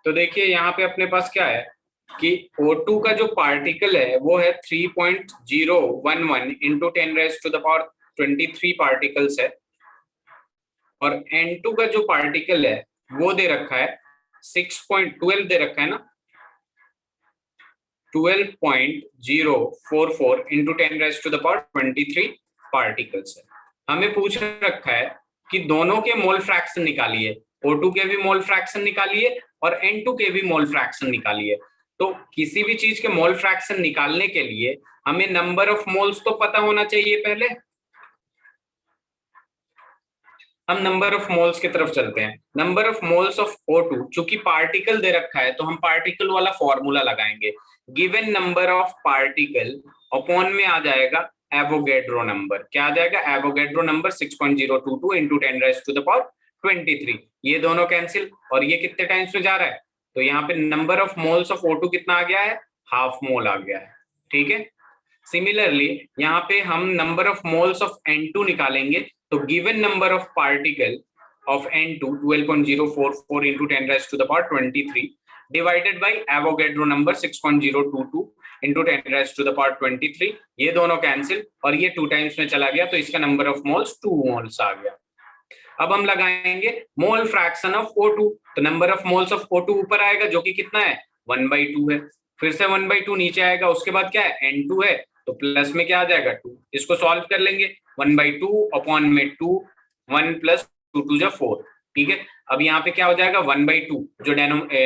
S1: तो देखिए यहाँ पे अपने पास क्या है कि O2 का जो पार्टिकल है वो है 3.011 इंटू 10⁻23 पार्टिकल्स है, और N2 का जो पार्टिकल है वो दे रखा है 6.12 दे रखा है ना, 12.044 इंटू 10⁻23 पार्टिकल्स है। हमें पूछ रखा है कि दोनों के मोल फ्रैक्शन निकालिए, O2 के भी मोल फ्रैक्शन निकालिए और N2 के भी मोल फ्रैक्शन निकालिए। तो किसी भी चीज के मोल फ्रैक्शन निकालने के लिए हमें नंबर ऑफ मोल्स तो पता होना चाहिए पहले। हम नंबर ऑफ मोल्स की तरफ चलते हैं। Number of moles of O2, चूंकि पार्टिकल दे रखा है तो हम पार्टिकल वाला फॉर्मूला लगाएंगे, given number of particle upon में आ जाएगा एवोगैड्रो नंबर। क्या आ जाएगा, एवोगैड्रो नंबर 6.022 इंटू 10⁻23। ये दोनों कैंसिल, और ये कितने टाइम्स में जा रहा है, तो यहाँ पे number of moles of O2 कितना आ गया है, हाफ मोल आ गया है, ठीक है। सिमिलरली यहाँ पे हम number of moles of N2 निकालेंगे, तो given number of particle of N2 12.044 into 10⁻23 divided by Avogadro number 6.022 into 10⁻⁻23, ये दोनों कैंसिल और ये 2 टाइम्स में चला गया, तो इसका नंबर ऑफ मोल्स 2 मोल्स आ गया। अब हम लगाएंगे मोल फ्रैक्शन ऑफ O2, तो number of moles of O2 ऊपर आएगा जो कि कितना है 1/2 है, फिर से 1/2 नीचे आएगा, उसके बाद क्या है N2 है, तो प्लस में क्या आ जाएगा 2, इसको सॉल्व कर लेंगे 1/2 अपॉन में 2, 1 प्लस 2 2 जा 4, ठीक है। अब यहाँ पे क्या हो जाएगा 1/2 जो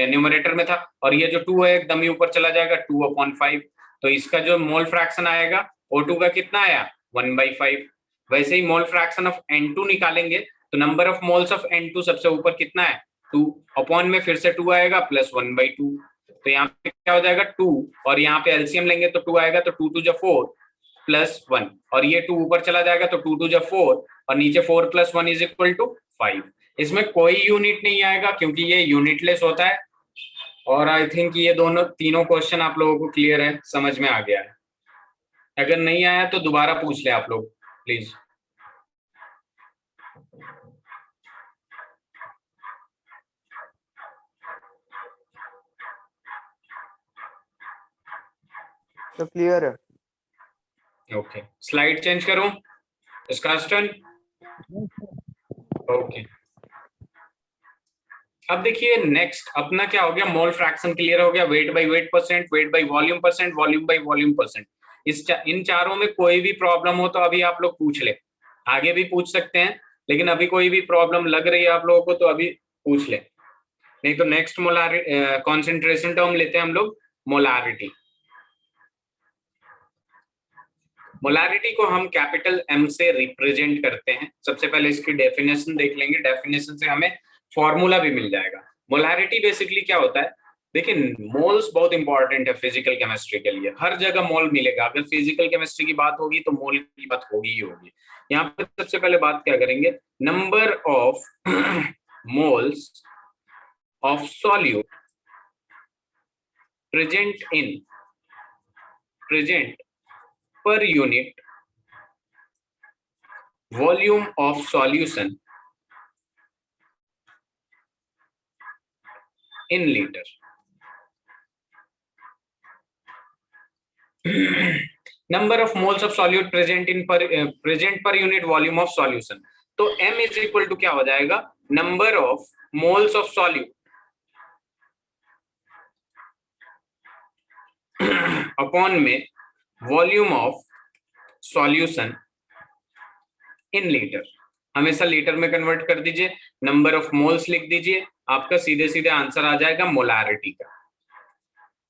S1: न्यूमरेटर में था, और ये जो 2 है एकदम ही ऊपर चला जाएगा 2/5, तो इसका जो मोल फ्रैक्शन आएगा O2 का कितना आया 1/5। वैसे ही मोल फ्रैक्शन ऑफ N2 निकालेंगे तो number of moles of N2 सबसे ऊपर कितना है 2, अपॉन में फिर से 2 आएगा प्लस 1/2, तो यहाँ पे क्या हो जाएगा 2, और यहाँ पे एलसीएम लेंगे तो 2 आएगा, तो 2 2 जा 4 प्लस 1, और ये 2 ऊपर चला जाएगा तो 2 2 जा 4 और नीचे 4 प्लस 1 इज इक्वल टू 5। इसमें कोई यूनिट नहीं आएगा क्योंकि ये यूनिटलेस होता है। और आई थिंक ये तीनों क्वेश्चन आप लोगों को क्लियर है, समझ में आ गया है। अगर नहीं आया तो दोबारा पूछ ले आप लोग प्लीज।
S2: तो क्लियर है।
S1: ओके, स्लाइड चेंज करूं इसका टर्न। ओके, अब देखिए नेक्स्ट अपना क्या हो गया, मोल फ्रैक्शन क्लियर हो गया, weight by weight percent, weight by volume percent, volume by volume percent. इन चारों में कोई भी प्रॉब्लम हो तो अभी आप लोग पूछ ले, आगे भी पूछ सकते हैं, लेकिन अभी कोई भी प्रॉब्लम लग रही है आप लोगों को तो अभी पूछ ले, नहीं तो नेक्स्ट कॉन्सेंट्रेशन टर्म लेते हैं हम लोग मोलारिटी। मोलारिटी को हम कैपिटल M से रिप्रेजेंट करते हैं। सबसे पहले इसकी डेफिनेशन देख लेंगे, डेफिनेशन से हमें फॉर्मूला भी मिल जाएगा। मोलारिटी बेसिकली क्या होता है, देखिए मोल्स बहुत इंपॉर्टेंट है फिजिकल केमिस्ट्री के लिए, हर जगह मोल मिलेगा, अगर फिजिकल केमिस्ट्री की बात होगी तो मोल की बात होगी ही होगी। यहाँ पे सबसे पहले बात क्या करेंगे, number of moles of solute present per unit volume of solution in liter। number of moles of solute present per unit volume of solution, तो M is equal to क्या हो जाएगा, number of moles of solute upon में volume of solution in litre, हमेशा लीटर में कन्वर्ट कर दीजिए, नंबर ऑफ मोल्स लिख दीजिए, आपका सीधे सीधे आंसर आ जाएगा मोलारिटी का।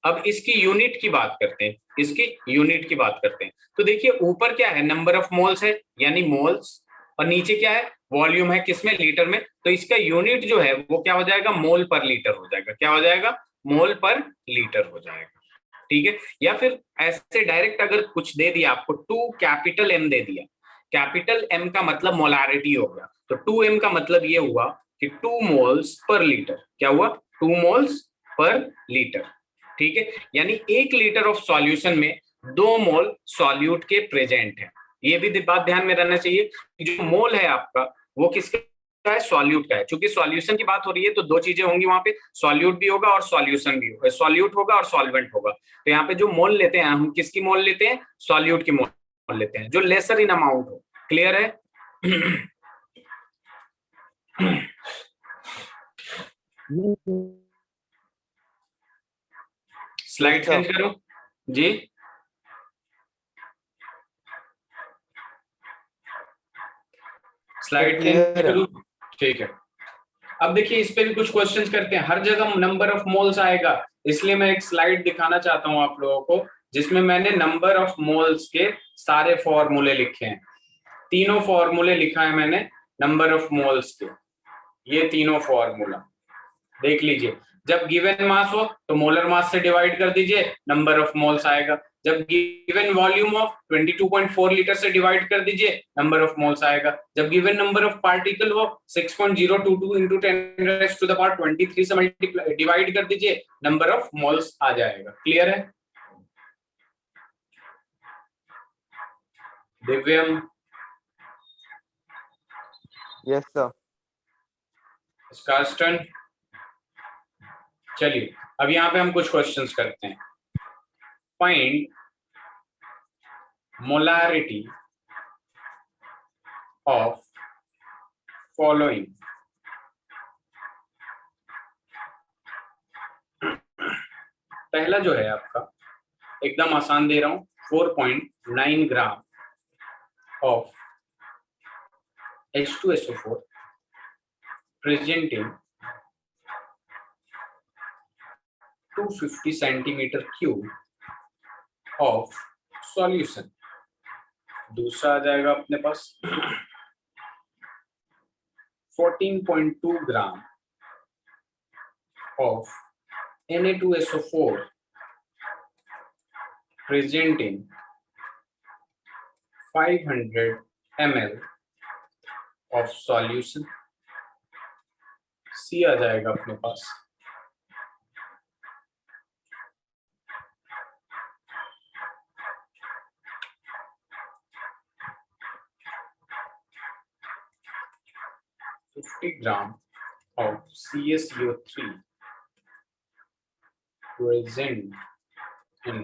S1: अब इसकी यूनिट की बात करते हैं, इसकी यूनिट की बात करते हैं, तो देखिए ऊपर क्या है नंबर ऑफ मोल्स है यानी मोल्स, और नीचे क्या है वॉल्यूम है, किसमें लीटर में, तो इसका यूनिट जो है वो क्या हो जाएगा मोल पर लीटर हो जाएगा, क्या हो जाएगा मोल पर लीटर हो जाएगा, ठीक है। या फिर ऐसे डायरेक्ट अगर कुछ दे दिया आपको 2 कैपिटल M दे दिया, कैपिटल M का मतलब मोलारिटी हो गया, तो 2M का मतलब ये हुआ कि 2 मोल्स पर लीटर, क्या हुआ 2 मोल्स पर लीटर, ठीक है। यानी 1 लीटर ऑफ सॉल्यूशन में 2 मोल सॉल्यूट के प्रेजेंट है। ये भी बात ध्यान में रहना चाहिए कि जो मोल है आपका वो किसका है, सॉल्यूट का है। चूंकि सॉल्यूशन की बात हो रही है तो 2 चीजें होंगी वहां पे, सॉल्यूट भी होगा और सॉल्यूशन भी होगा, सॉल्यूट होगा और सॉल्वेंट होगा। तो यहाँ पे जो मोल लेते हैं हम किसकी मोल लेते हैं, सॉल्यूट की मोल लेते हैं जो लेसर इन अमाउंट हो। क्लियर है? स्लाइड चेंज करूं जी, स्लाइड चेंज करूं, ठीक है। अब देखिए इस पे भी कुछ क्वेश्चंस करते हैं, हर जगह नंबर ऑफ मोल्स आएगा, इसलिए मैं एक स्लाइड दिखाना चाहता हूं आप लोगों को जिसमें मैंने नंबर ऑफ मोल्स के सारे फॉर्मूले लिखे हैं। तीनों फॉर्मूले लिखा है मैंने नंबर ऑफ मोल्स के, ये तीनों फॉर्मूला देख लीजिए। जब गिवन मास हो तो मोलर मास से डिवाइड कर दीजिए, नंबर ऑफ मोल्स आएगा। जब गिवन वॉल्यूम हो 22.4 लीटर से डिवाइड कर दीजिए, नंबर ऑफ मोल्स आएगा। जब गिवन नंबर ऑफ पार्टिकल हो 6.022 into 10⁻23 से डिवाइड कर दीजिए, नंबर ऑफ मोल्स आ जाएगा। क्लियर है? दिव्यम?
S2: Yes sir.
S1: चलिए अब यहाँ पे हम कुछ क्वेश्चंस करते हैं। Find molarity of following. पहला जो है आपका एकदम आसान दे रहा हूं, 4.9 gram of H2SO4 presenting 250 centimeter cube of solution। दूसरा आ जाएगा अपने पास 14.2 ग्राम of Na2SO4 presenting 500 ml of solution। सी आ जाएगा अपने पास 50 grams of CaCO3 present in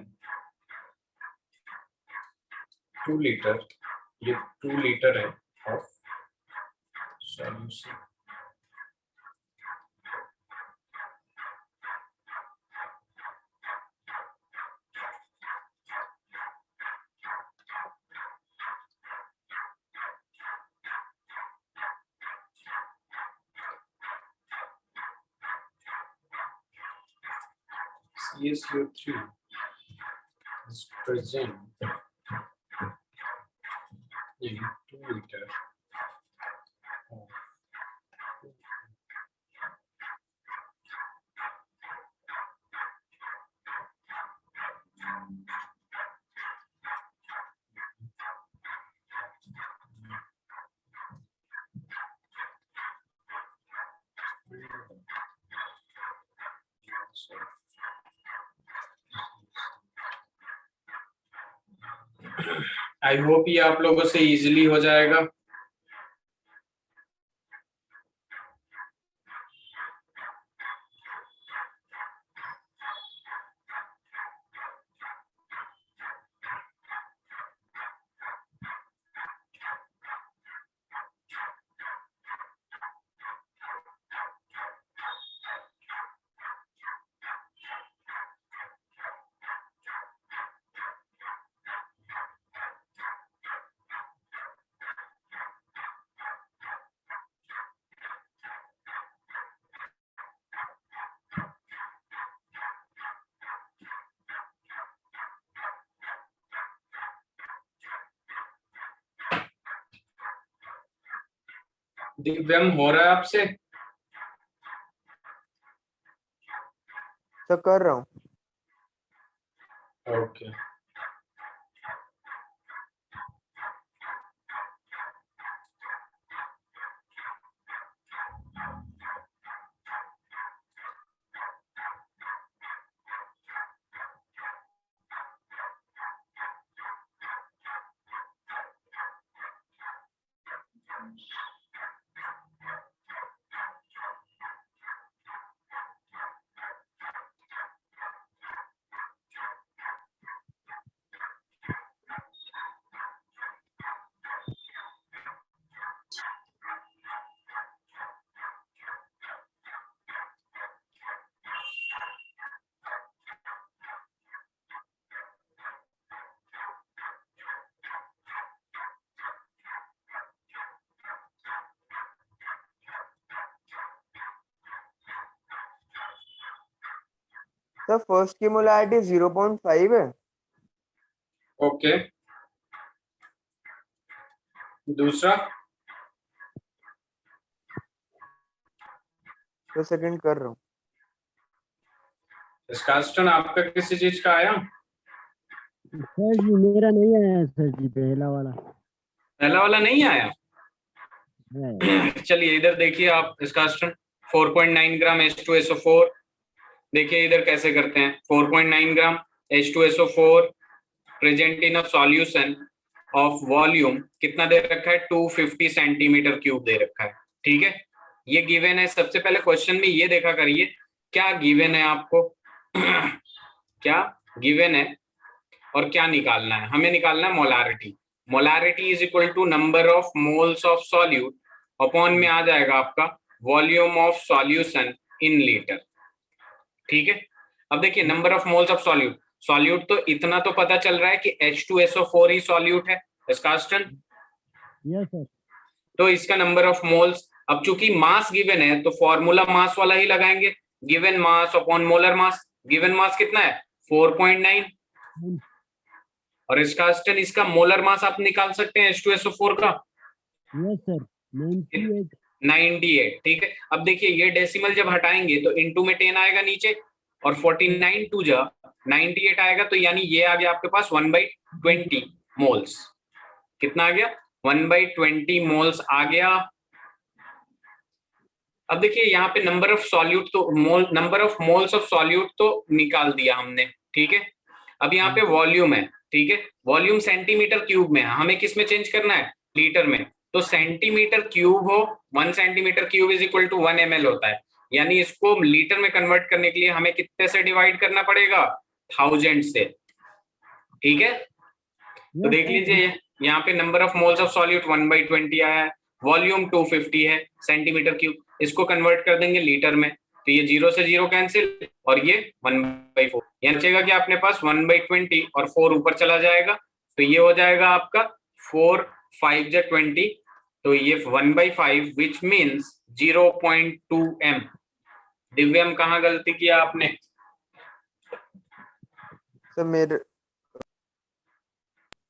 S1: 2 liter, ये 2 liter है of solution। CaCO3 is present in 2 liter of I hope ये आप लोगों से इजीली हो जाएगा। दिव्यम हो रहा है आपसे?
S2: तो कर रहा हूँ।
S1: ओके
S2: तो फर्स्ट की मोलारिटी 0.5 है।
S1: ओके दूसरा
S2: तो सेकंड कर रहा हूँ।
S1: स्कास्टन आपका किसी चीज का आया?
S3: सर जी मेरा नहीं आया सर जी, पहला वाला
S1: नहीं आया।
S3: है।
S1: चलिए इधर देखिए आप स्कास्टन 4.9 ग्राम H2SO4 देखिए इधर कैसे करते हैं। 4.9 ग्राम H2SO4 present in a solution of volume कितना दे रखा है? 250 सेंटीमीटर क्यूब दे रखा है। ठीक है ये गिवन है। सबसे पहले क्वेश्चन में ये देखा करिए क्या गिवन है आपको क्या गिवन है। और क्या निकालना है, हमें निकालना है molarity. Molarity is equal to number of moles of solute upon में आ जाएगा आपका volume of solution in litre. ठीक है, अब देखिए number of moles of solute, solute तो इतना तो पता चल रहा है कि H2SO4 ही सॉल्यूट है स्कास्टन।
S3: Yes sir.
S1: तो इसका नंबर ऑफ मोल्स, अब चूंकि मास गिवन है तो फॉर्मूला मास वाला ही लगाएंगे, गिवन मास अपॉन मोलर मास। गिवन मास कितना है 4.9 और स्कास्टन इसका मोलर मास आप निकाल सकते हैं H2SO4 का।
S3: Yes sir 98।
S1: 98। ठीक है, अब देखिए ये डेसिमल जब हटाएंगे तो इनटू में 10 आएगा नीचे और 49 टू जा 98 आएगा, तो यानी ये आ गया आपके पास 1/20 मोल्स। कितना आ गया 1/20 मोल्स आ गया। अब देखिए यहाँ पे नंबर ऑफ सॉल्यूट तो number of moles of solute तो निकाल दिया हमने। ठीक है, अब यहाँ पे वॉल्यूम है। ठीक है, वॉल्यूम सेंटीमीटर क्यूब में है, हमें किस में चेंज करना है लीटर में। तो सेंटीमीटर क्यूब हो 1 centimetre cube is equal to 1 ml होता है, यानी इसको लीटर में कन्वर्ट करने के लिए हमें कितने से डिवाइड करना पड़ेगा 1000 से। ठीक है, तो देख लीजिए यहाँ पे number of moles of solute 1/20 आया है, वॉल्यूम 250 है सेंटीमीटर क्यूब, इसको कन्वर्ट कर देंगे लीटर में तो ये 0 से 0 कैंसिल और ये 1/4, यहाँ बचेगा कि अपने पास 1/20 और 4 ऊपर चला जाएगा तो ये हो जाएगा आपका 4 5 जा 20, तो ये 1/5 विच मीन्स 0.2 m। दिव्यम कहाँ गलती किया आपने?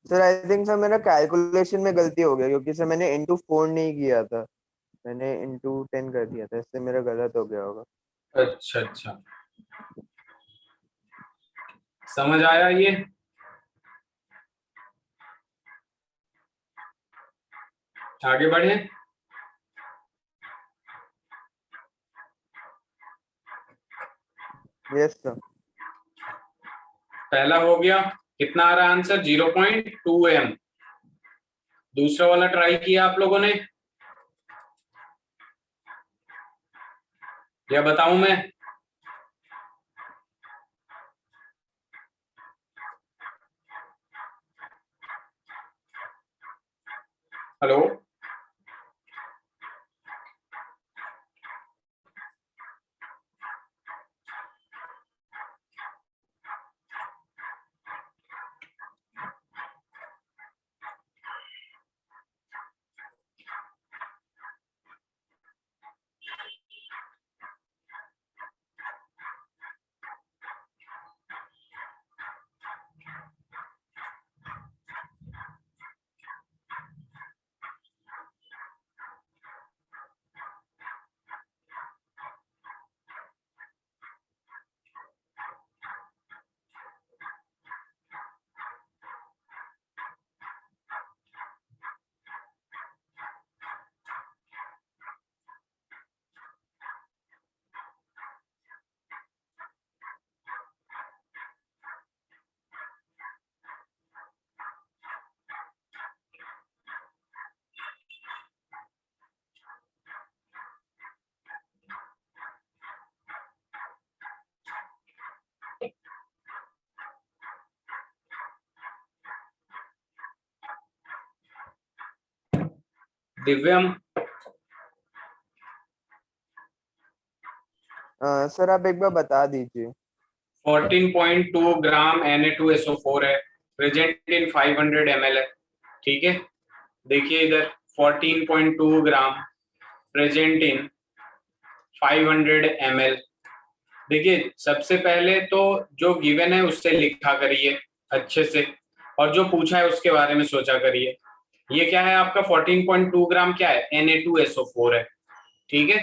S2: सर आई थिंक सर मेरा कैलकुलेशन में गलती हो गया, क्योंकि सर मैंने इंटू 4 नहीं किया था, मैंने इंटू 10 कर दिया था, इससे मेरा गलत हो गया होगा।
S1: अच्छा अच्छा, समझ आया ये? आगे बढ़े।
S2: Yes sir.
S1: पहला हो गया, कितना आ रहा है आंसर 0.2 m। दूसरा वाला ट्राई किया आप लोगों ने या बताऊं मैं? हेलो, दिव्यम
S2: सर आप एक बार बता दीजिए।
S1: 14.2 ग्राम Na2SO4 है, प्रेजेंट इन 500 ml है। ठीक है, देखिए इधर 14.2 ग्राम प्रेजेंट इन 500 ml। देखिए सबसे पहले तो जो गिवन है उससे लिखा करिए अच्छे से, और जो पूछा है उसके बारे में सोचा करिए। ये क्या है आपका 14.2 ग्राम क्या है Na2SO4 है। ठीक है,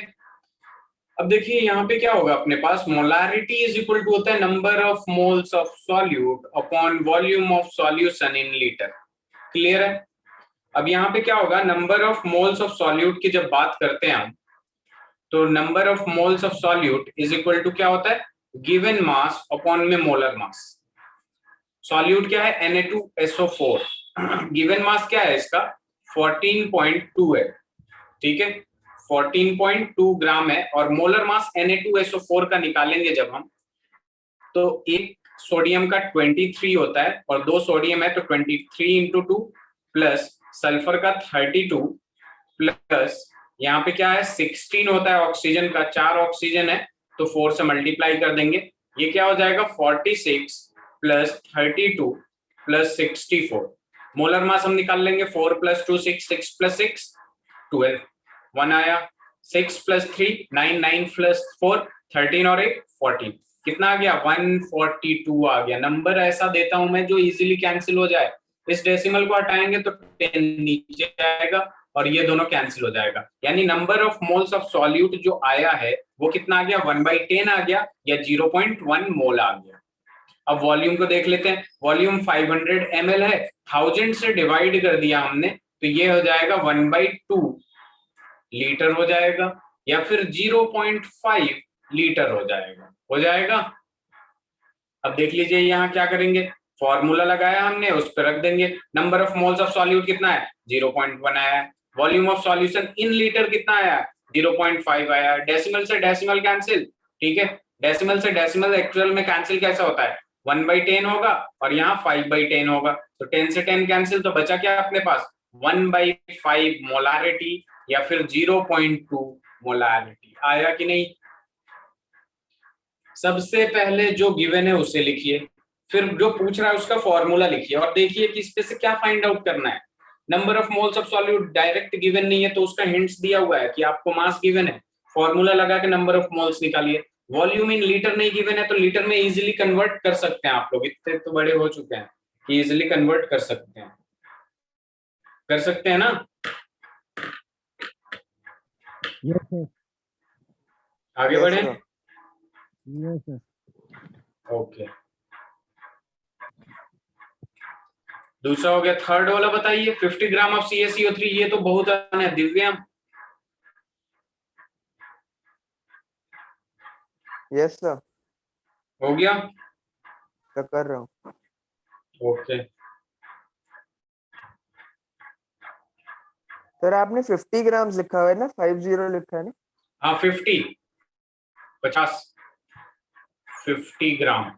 S1: अब देखिए यहाँ पे क्या होगा अपने पास मोलारिटी इज इक्वल टू होता है number of moles of solute upon volume of solution in litre. Clear है? अब यहाँ पे क्या होगा number of moles of solute की जब बात करते हैं हम, तो number of moles of solute is equal to क्या होता है गिवन मास अपॉन में मोलर मास। सॉल्यूट क्या है Na2SO4, गिवन मास क्या है इसका 14.2 है। ठीक है, 14.2 ग्राम है और मोलर मास Na2SO4 का निकालेंगे जब हम, तो 1 सोडियम का 23 होता है और 2 सोडियम है तो 23 इंटू 2 प्लस सल्फर का 32 प्लस यहाँ पे क्या है 16 होता है ऑक्सीजन का, 4 ऑक्सीजन है तो 4 से मल्टीप्लाई कर देंगे, ये क्या हो जाएगा 46 प्लस 32 प्लस 64। मोलर मास हम निकाल लेंगे 4 प्लस 2 6, 6 प्लस 6 12, 1 आया, 6 प्लस 3 9, 9 प्लस 4 13 और 1 14, कितना आ गया 142 आ गया। नंबर ऐसा देता हूं मैं जो इजीली कैंसिल हो जाए, इस डेसिमल को हटाएंगे तो 10 नीचे आएगा और ये दोनों कैंसिल हो जाएगा, यानी number of moles of solute जो आया है वो कितना आ गया 1/10 आ गया या 0.1 मोल आ गया। अब वॉल्यूम को देख लेते हैं, वॉल्यूम 500 ml है, 1000 से डिवाइड कर दिया हमने तो ये हो जाएगा 1/2 लीटर हो जाएगा या फिर 0.5 लीटर हो जाएगा। अब देख लीजिए यहाँ क्या करेंगे, फॉर्मूला लगाया हमने उस पर रख देंगे, number of moles of solute कितना है 0.1 आया है, volume of solution in litre कितना आया 0.5 आया, डेसिमल से डेसिमल कैंसिल, ठीक है, डेसिमल से डेसिमल एक्चुअल में कैंसिल कैसा होता है 1/10 होगा और यहाँ 5/10 होगा तो 10 से 10 कैंसिल, तो बचा क्या अपने पास 1/5 मोलारिटी या फिर 0.2 मोलारिटी। आया कि नहीं? सबसे पहले जो गिवन है उसे लिखिए, फिर जो पूछ रहा है उसका फॉर्मूला लिखिए और देखिए कि इस पे से क्या फाइंड आउट करना है। Number of moles of solute direct given नहीं है तो उसका हिंट्स दिया हुआ है कि आपको मास गिवन है, फॉर्मूला लगा के नंबर ऑफ मोल्स निकालिए। वॉल्यूम इन लीटर नहीं गिवन है तो लीटर में इजीली कन्वर्ट कर सकते हैं, आप लोग इतने तो बड़े हो चुके हैं कि इजीली कन्वर्ट कर सकते हैं ना।
S3: Yes sir.
S1: आगे
S2: Yes,
S1: बढ़े।
S2: sir.
S3: Yes sir.
S1: ओके, दूसरा हो गया, थर्ड वाला बताइए 50 ग्राम ऑफ CaCO3, ये तो बहुत है दिव्या।
S2: Yes, sir.
S1: हो गया,
S2: तो कर रहा हूँ।
S1: ओके।
S2: सर आपने 50 ग्राम्स लिखा हुआ है ना, 50 लिखा है ना?
S1: हाँ 50 ग्राम।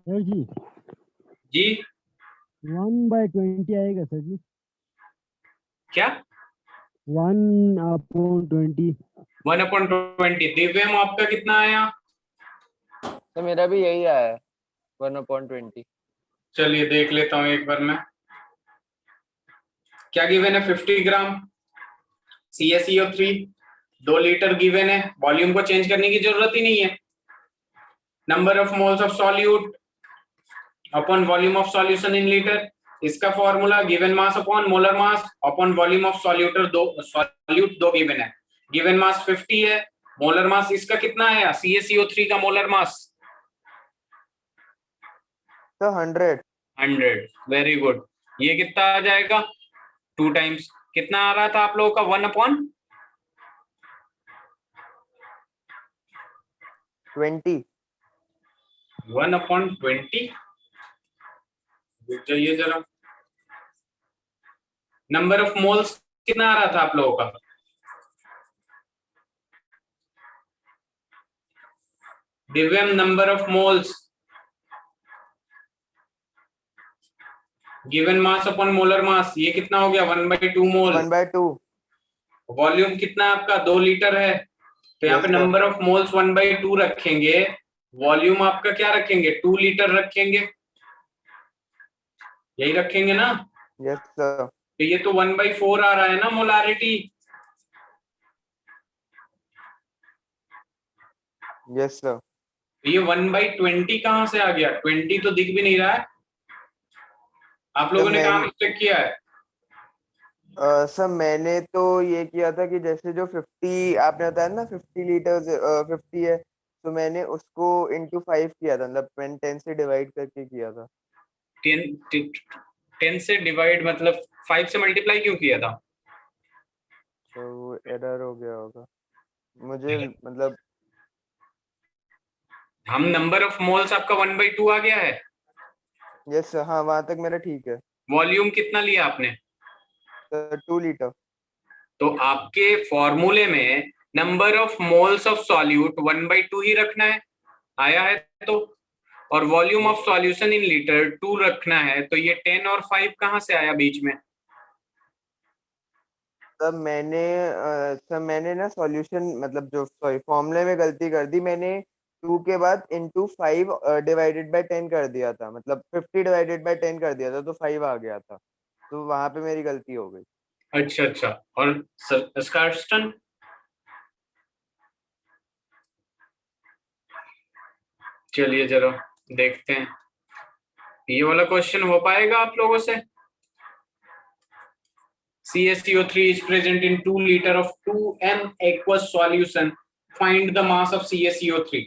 S3: सर जी
S1: जी
S3: 1/20 आएगा सर जी।
S1: क्या
S3: 1/20?
S1: 1/20। दिव्यम आपका कितना आया?
S2: तो मेरा भी यही आया है 1/20।
S1: चलिए देख लेता हूँ एक बार मैं, क्या गिवन है 50 ग्राम CaCO3, 2 लीटर गिवन है, वॉल्यूम को चेंज करने की जरूरत ही नहीं है। Number of moles of solute upon volume of solution in litre, इसका formula given mass upon molar mass upon volume of solute 2 given है, गिवन मास 50 है, मोलर मास इसका कितना है CaCO3 का मोलर मास
S2: तो 100।
S1: वेरी गुड, ये कितना आ जाएगा 2 टाइम्स, कितना आ रहा था आप लोगों का 1/20? 1/20 चाहिए जरा। नंबर ऑफ मोल्स कितना आ रहा था आप लोगों का? Divyam number of moles given mass upon molar mass, ये कितना हो गया 1/2 मोल।
S2: 1/2।
S1: वॉल्यूम कितना है आपका 2 लीटर है
S5: तो यहाँ पे
S2: Yes, sir.
S5: Number of moles 1/2 रखेंगे, वॉल्यूम आपका क्या रखेंगे, 2 लीटर रखेंगे, यही रखेंगे ना।
S2: Yes, sir.
S5: तो ये तो 1/4 आ रहा है ना मोलारिटी।
S2: Yes, sir.
S5: तो ये 1/20 कहाँ से आ गया, 20 तो दिख भी नहीं रहा है। आप लोगों ने कहाँ मिस्टेक किया है?
S2: सर मैंने तो ये किया था कि जैसे जो 50 आपने बताया ना 50 लीटर 50 है, तो मैंने उसको इंटू 5 किया था, मतलब 10 से डिवाइड करके किया था।
S5: 10 से डिवाइड मतलब 5 से मल्टीप्लाई क्यों किया था?
S2: तो वो एरर हो गया होगा मुझे, मतलब
S5: हम नंबर ऑफ मोल्स आपका 1/2 आ गया है।
S2: यस सर, हाँ वहां तक मेरा ठीक है।
S5: वॉल्यूम कितना लिया आपने?
S2: Sir 2 litre.
S5: तो आपके फॉर्मूले में number of moles of solute 1/2 ही रखना है, आया है तो, और volume of solution in litre 2 रखना है। तो ये 10 और 5 कहाँ से आया बीच में?
S2: सर मैंने ना सॉल्यूशन मतलब जो सॉरी फॉर्मूले में गलती कर दी मैंने, 2 के बाद इंटू 5 डिवाइडेड बाय 10 कर दिया था, मतलब 50 डिवाइडेड बाय 10 कर दिया था तो 5 आ गया था, तो वहां पे मेरी गलती हो गई।
S5: अच्छा अच्छा। और स्कार्स्टन? चलिए जरा देखते हैं, ये वाला क्वेश्चन हो पाएगा आप लोगों से। CaCO3 is present in 2 liter of 2n aqueous solution. Find the mass of CaCO3.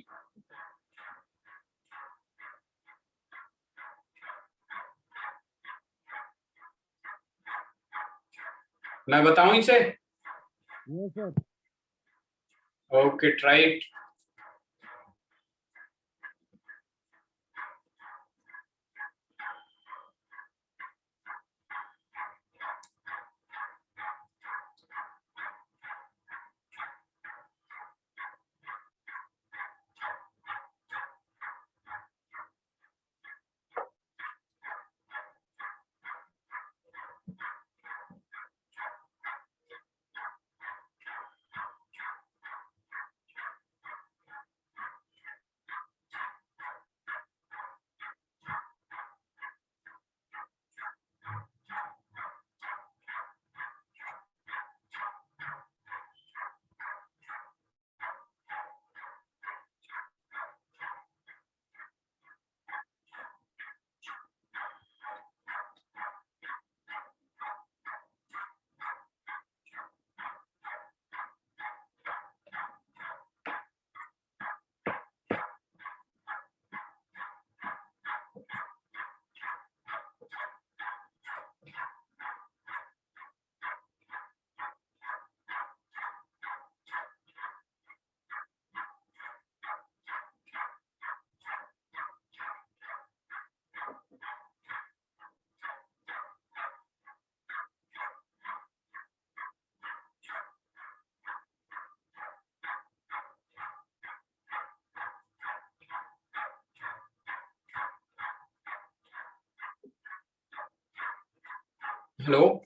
S5: मैं बताऊं इसे?
S3: Yes, sir.
S5: Okay, try it. Hello.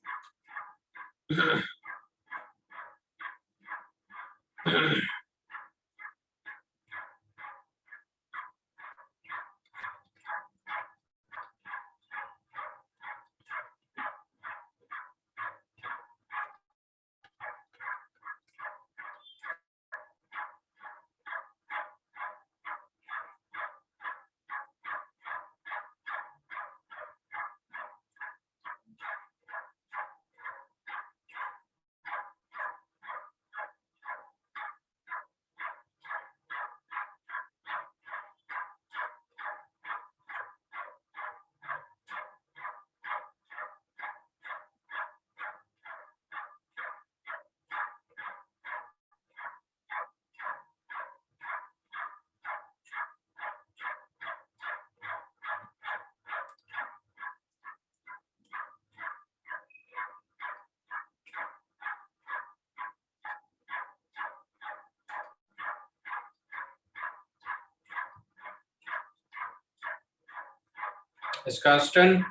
S5: Scarston.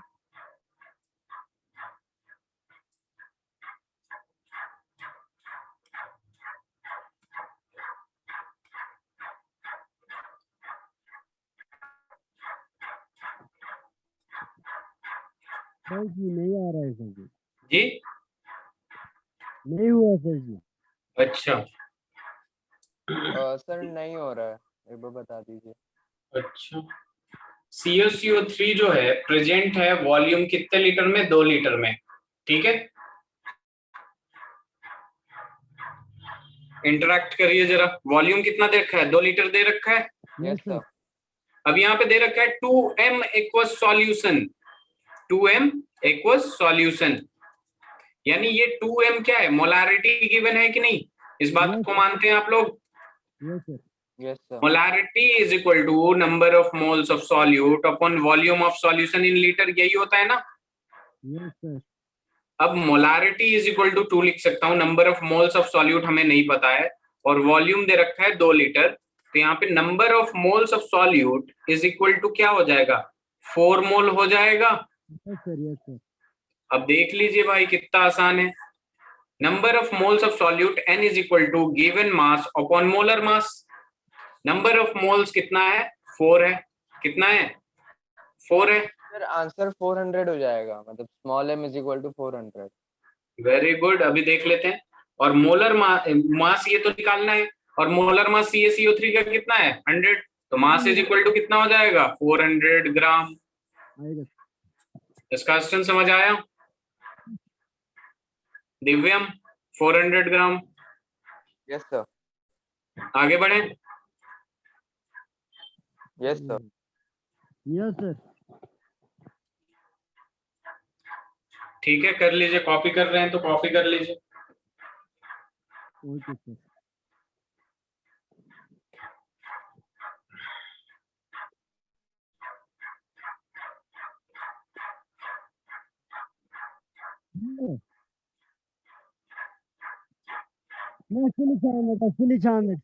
S3: Sir ji नहीं आ रहा है सर जी,
S5: जी
S3: नहीं हुआ सर जी।
S5: अच्छा
S2: सर नहीं हो रहा है, एक बार बता दीजिए।
S5: अच्छा CuCO3 जो है प्रेजेंट है वॉल्यूम कितने लीटर में, 2 लीटर में, ठीक है। इंटरैक्ट करिए जरा, वॉल्यूम कितना दे रखा है, 2 लीटर दे रखा है।
S2: Yes sir.
S5: अब यहाँ पे दे रखा है 2m equals solution, 2m equals solution, यानी ये 2m क्या है, मोलारिटी गिवन है कि नहीं, इस बात को मानते हैं आप लोग।
S3: Yes sir.
S2: Yes sir.
S5: Molarity is equal to number of moles of solute upon volume of solution in litre, यही होता है ना।
S3: Yes sir.
S5: अब मोलारिटी इज इक्वल टू 2 लिख सकता हूँ, number of moles of solute हमें नहीं पता है, और वॉल्यूम दे रखा है 2 लीटर, तो यहाँ पे number of moles of solute is equal to क्या हो जाएगा, 4 मोल हो जाएगा।
S3: Yes sir. Yes sir.
S5: अब देख लीजिए भाई कितना आसान है, number of moles of solute n is equal to given mass upon molar mass, number of moles कितना है, 4 है, कितना है, 4 है।
S2: सर आंसर 400 हो जाएगा, मतलब small m is equal to 400।
S5: Very good, अभी देख लेते हैं। और मोलर मास ये तो निकालना है, और मोलर मास CaCO3 का कितना है, 100, तो मास इज इक्वल टू कितना हो जाएगा, 400 ग्राम।
S3: आएगा।
S5: इसका क्वेश्चन समझ आया दिव्यम, 400 ग्राम।
S2: Yes sir.
S5: आगे बढ़े,
S2: यस सर।
S3: Yes sir.
S5: ठीक है, कर लीजिए, कॉपी कर रहे हैं तो कॉपी कर लीजिए।
S3: Okay sir. फुली छान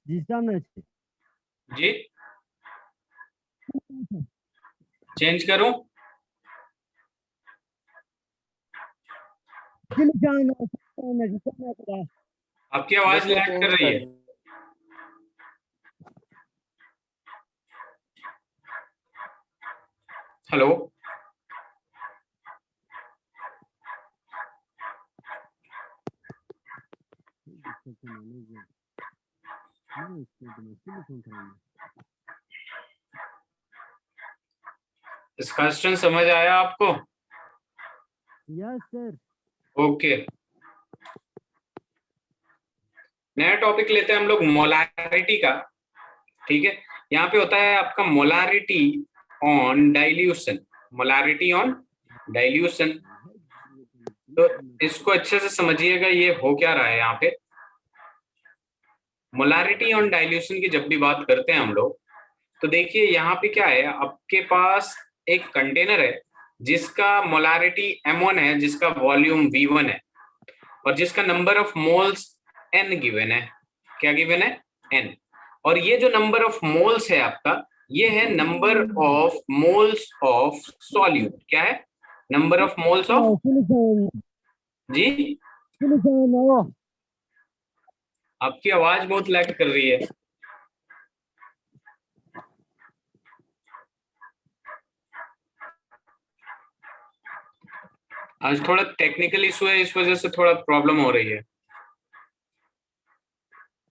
S5: जी चेंज करूं, आपकी आवाज
S2: देखिए
S5: लैग कर
S2: चेंज
S5: रही है।
S2: कर।
S5: हेलो, इसका क्वेश्चन समझ आया आपको?
S3: Yes sir.
S5: ओके, नया टॉपिक लेते हैं हम लोग, मोलारिटी का, ठीक है। यहाँ पे होता है आपका molarity on dilution, molarity on dilution. तो इसको अच्छे से समझिएगा, ये हो क्या रहा है यहाँ पे। मोलारिटी ऑन डाइल्यूशन की जब भी बात करते हैं हम लोग, तो देखिए यहाँ पे क्या है, आपके पास एक कंटेनर है जिसका मोलारिटी M1 है, जिसका वॉल्यूम V1 है, और जिसका number of moles N given है। क्या गिवन है, N। और ये जो नंबर ऑफ मोल्स है आपका, ये है number of moles of solute. क्या है, नंबर ऑफ मोल्स ऑफ, जी आपकी आवाज बहुत लैग कर रही है। आज थोड़ा टेक्निकल इशू है, इस वजह से थोड़ा प्रॉब्लम हो रही है।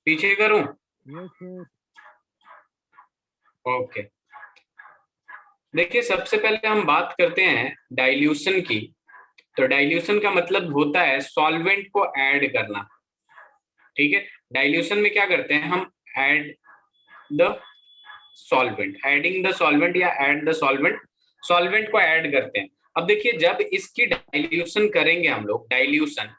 S5: पीछे करूं,
S3: यस सर।
S5: ओके। देखिए सबसे पहले हम बात करते हैं डाइल्यूशन की। तो डाइल्यूशन का मतलब होता है सॉल्वेंट को ऐड करना, ठीक है। डाइल्यूशन में क्या करते हैं हम, add the solvent, adding the solvent या ऐड द सॉल्वेंट, सॉल्वेंट को ऐड करते हैं। अब देखिए जब इसकी डाइल्यूशन करेंगे हम लोग, डाइल्यूशन,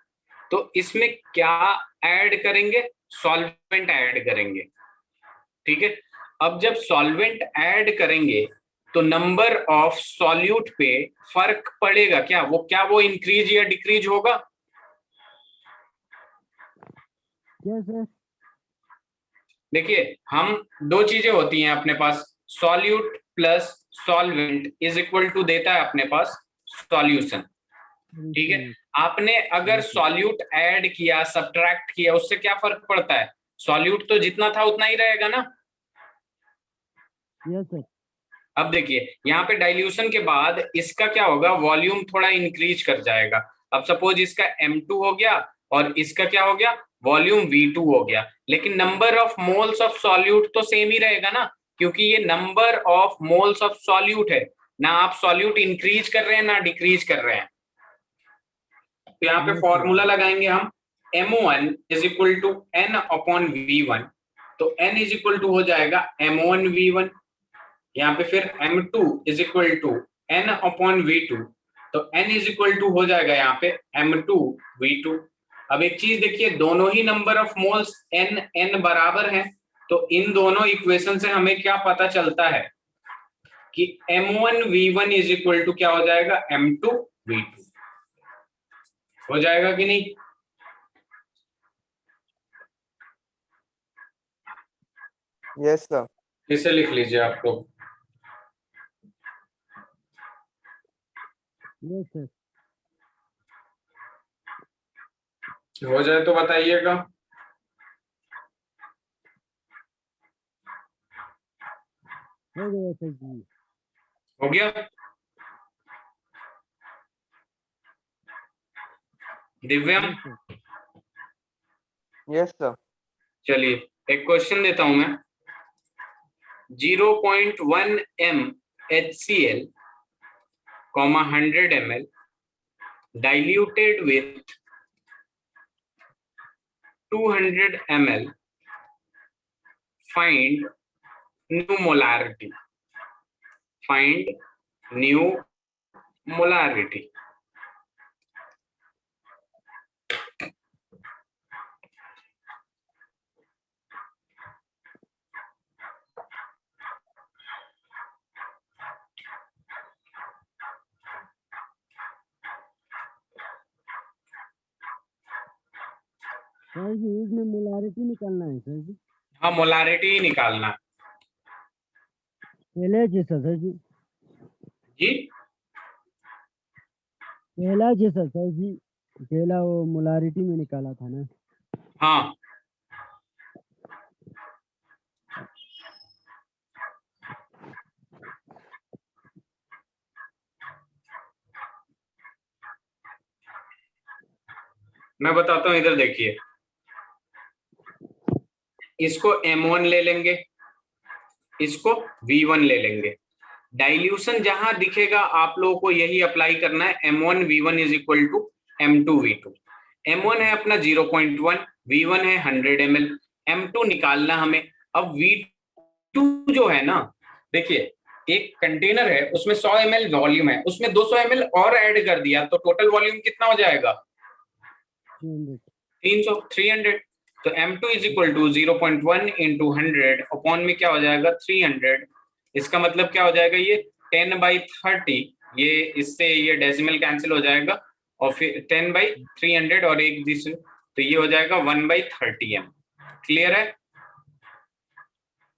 S5: तो इसमें क्या ऐड करेंगे, सॉल्वेंट ऐड करेंगे, ठीक है। अब जब सॉल्वेंट ऐड करेंगे तो नंबर ऑफ सॉल्यूट पे फर्क पड़ेगा क्या, वो इंक्रीज या डिक्रीज होगा?
S3: Yes sir.
S5: देखिए हम दो चीजें होती हैं अपने पास, solute plus solvent is equal to देता है अपने पास सॉल्यूशन, ठीक है। आपने अगर सॉल्यूट ऐड किया, सब्ट्रैक्ट किया, उससे क्या फर्क पड़ता है, सॉल्यूट तो जितना था उतना ही रहेगा ना।
S3: Yes sir.
S5: अब देखिए यहाँ पे डाइल्यूशन के बाद इसका क्या होगा, वॉल्यूम थोड़ा इंक्रीज कर जाएगा। अब सपोज इसका M2 हो गया और इसका क्या हो गया, वॉल्यूम V2 हो गया, लेकिन number of moles of solute तो सेम ही रहेगा ना, क्योंकि ये number of moles of solute है ना, आप सॉल्यूट इंक्रीज कर रहे हैं ना डिक्रीज कर रहे हैं। तो यहाँ पे फॉर्मूला लगाएंगे हम, M1 is equal to N upon V1, तो N इज इक्वल टू हो जाएगा M1 V1, यहाँ पे फिर M2 is equal to N upon V2, तो N इज इक्वल टू हो जाएगा यहाँ पे M2 V2। अब एक चीज देखिए, दोनों ही नंबर ऑफ मोल्स N बराबर हैं, तो इन दोनों इक्वेशन से हमें क्या पता चलता है कि M1 V1 is equal to क्या हो जाएगा, M2 V2 हो जाएगा कि नहीं।
S2: Yes sir.
S5: इसे लिख लीजिए आप लोग।
S3: Yes sir.
S5: हो जाए तो बताइएगा।
S3: हो गया सर जी।
S5: हो गया। दिव्यम,
S2: यस सर।
S5: चलिए एक क्वेश्चन देता हूं मैं। 0.1 m HCl, 100 ml diluted with 200 ml, find new molarity. Find new molarity.
S3: Sir ji इसमें मोलारिटी निकालना है सर जी।
S5: हाँ, मोलारिटी ही निकालना है
S3: पहले जैसा सर जी।
S5: जी।
S3: पहला जैसा सर जी, पहला वो मोलारिटी में निकाला था ना।
S5: हाँ, मैं बताता हूं, इधर देखिए, इसको M1 ले लेंगे, इसको V1 ले लेंगे। डाइल्यूशन जहां दिखेगा आप लोगों को यही अप्लाई करना है, M1 V1 is equal to M2 V2। M1 है अपना 0.1, V1 है 100 ml, M2 निकालना हमें। अब V2 जो है ना, देखिए एक कंटेनर है उसमें 100 ml वॉल्यूम है, उसमें 200 ml और ऐड कर दिया तो टोटल वॉल्यूम कितना हो जाएगा, 300। तो M2 is equal to 0.1 into 100 upon में क्या हो जाएगा 300। इसका मतलब क्या हो जाएगा, ये 10/30, ये इससे ये डेसिमल कैंसिल हो जाएगा और फिर 10/300 और एक दूसरे, तो ये हो जाएगा 1/30 m। क्लियर है।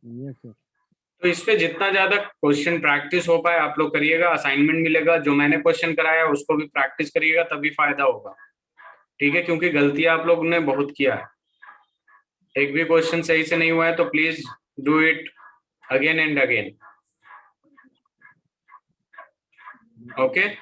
S3: Yes sir.
S5: तो इस पे जितना ज्यादा क्वेश्चन प्रैक्टिस हो पाए आप लोग करिएगा, असाइनमेंट मिलेगा, जो मैंने क्वेश्चन कराया उसको भी प्रैक्टिस करिएगा, तभी फायदा होगा। ठीक है, क्योंकि गलतियां आप लोगों ने बहुत किया है, एक भी क्वेश्चन सही से नहीं हुआ है तो please do it again and again. Okay.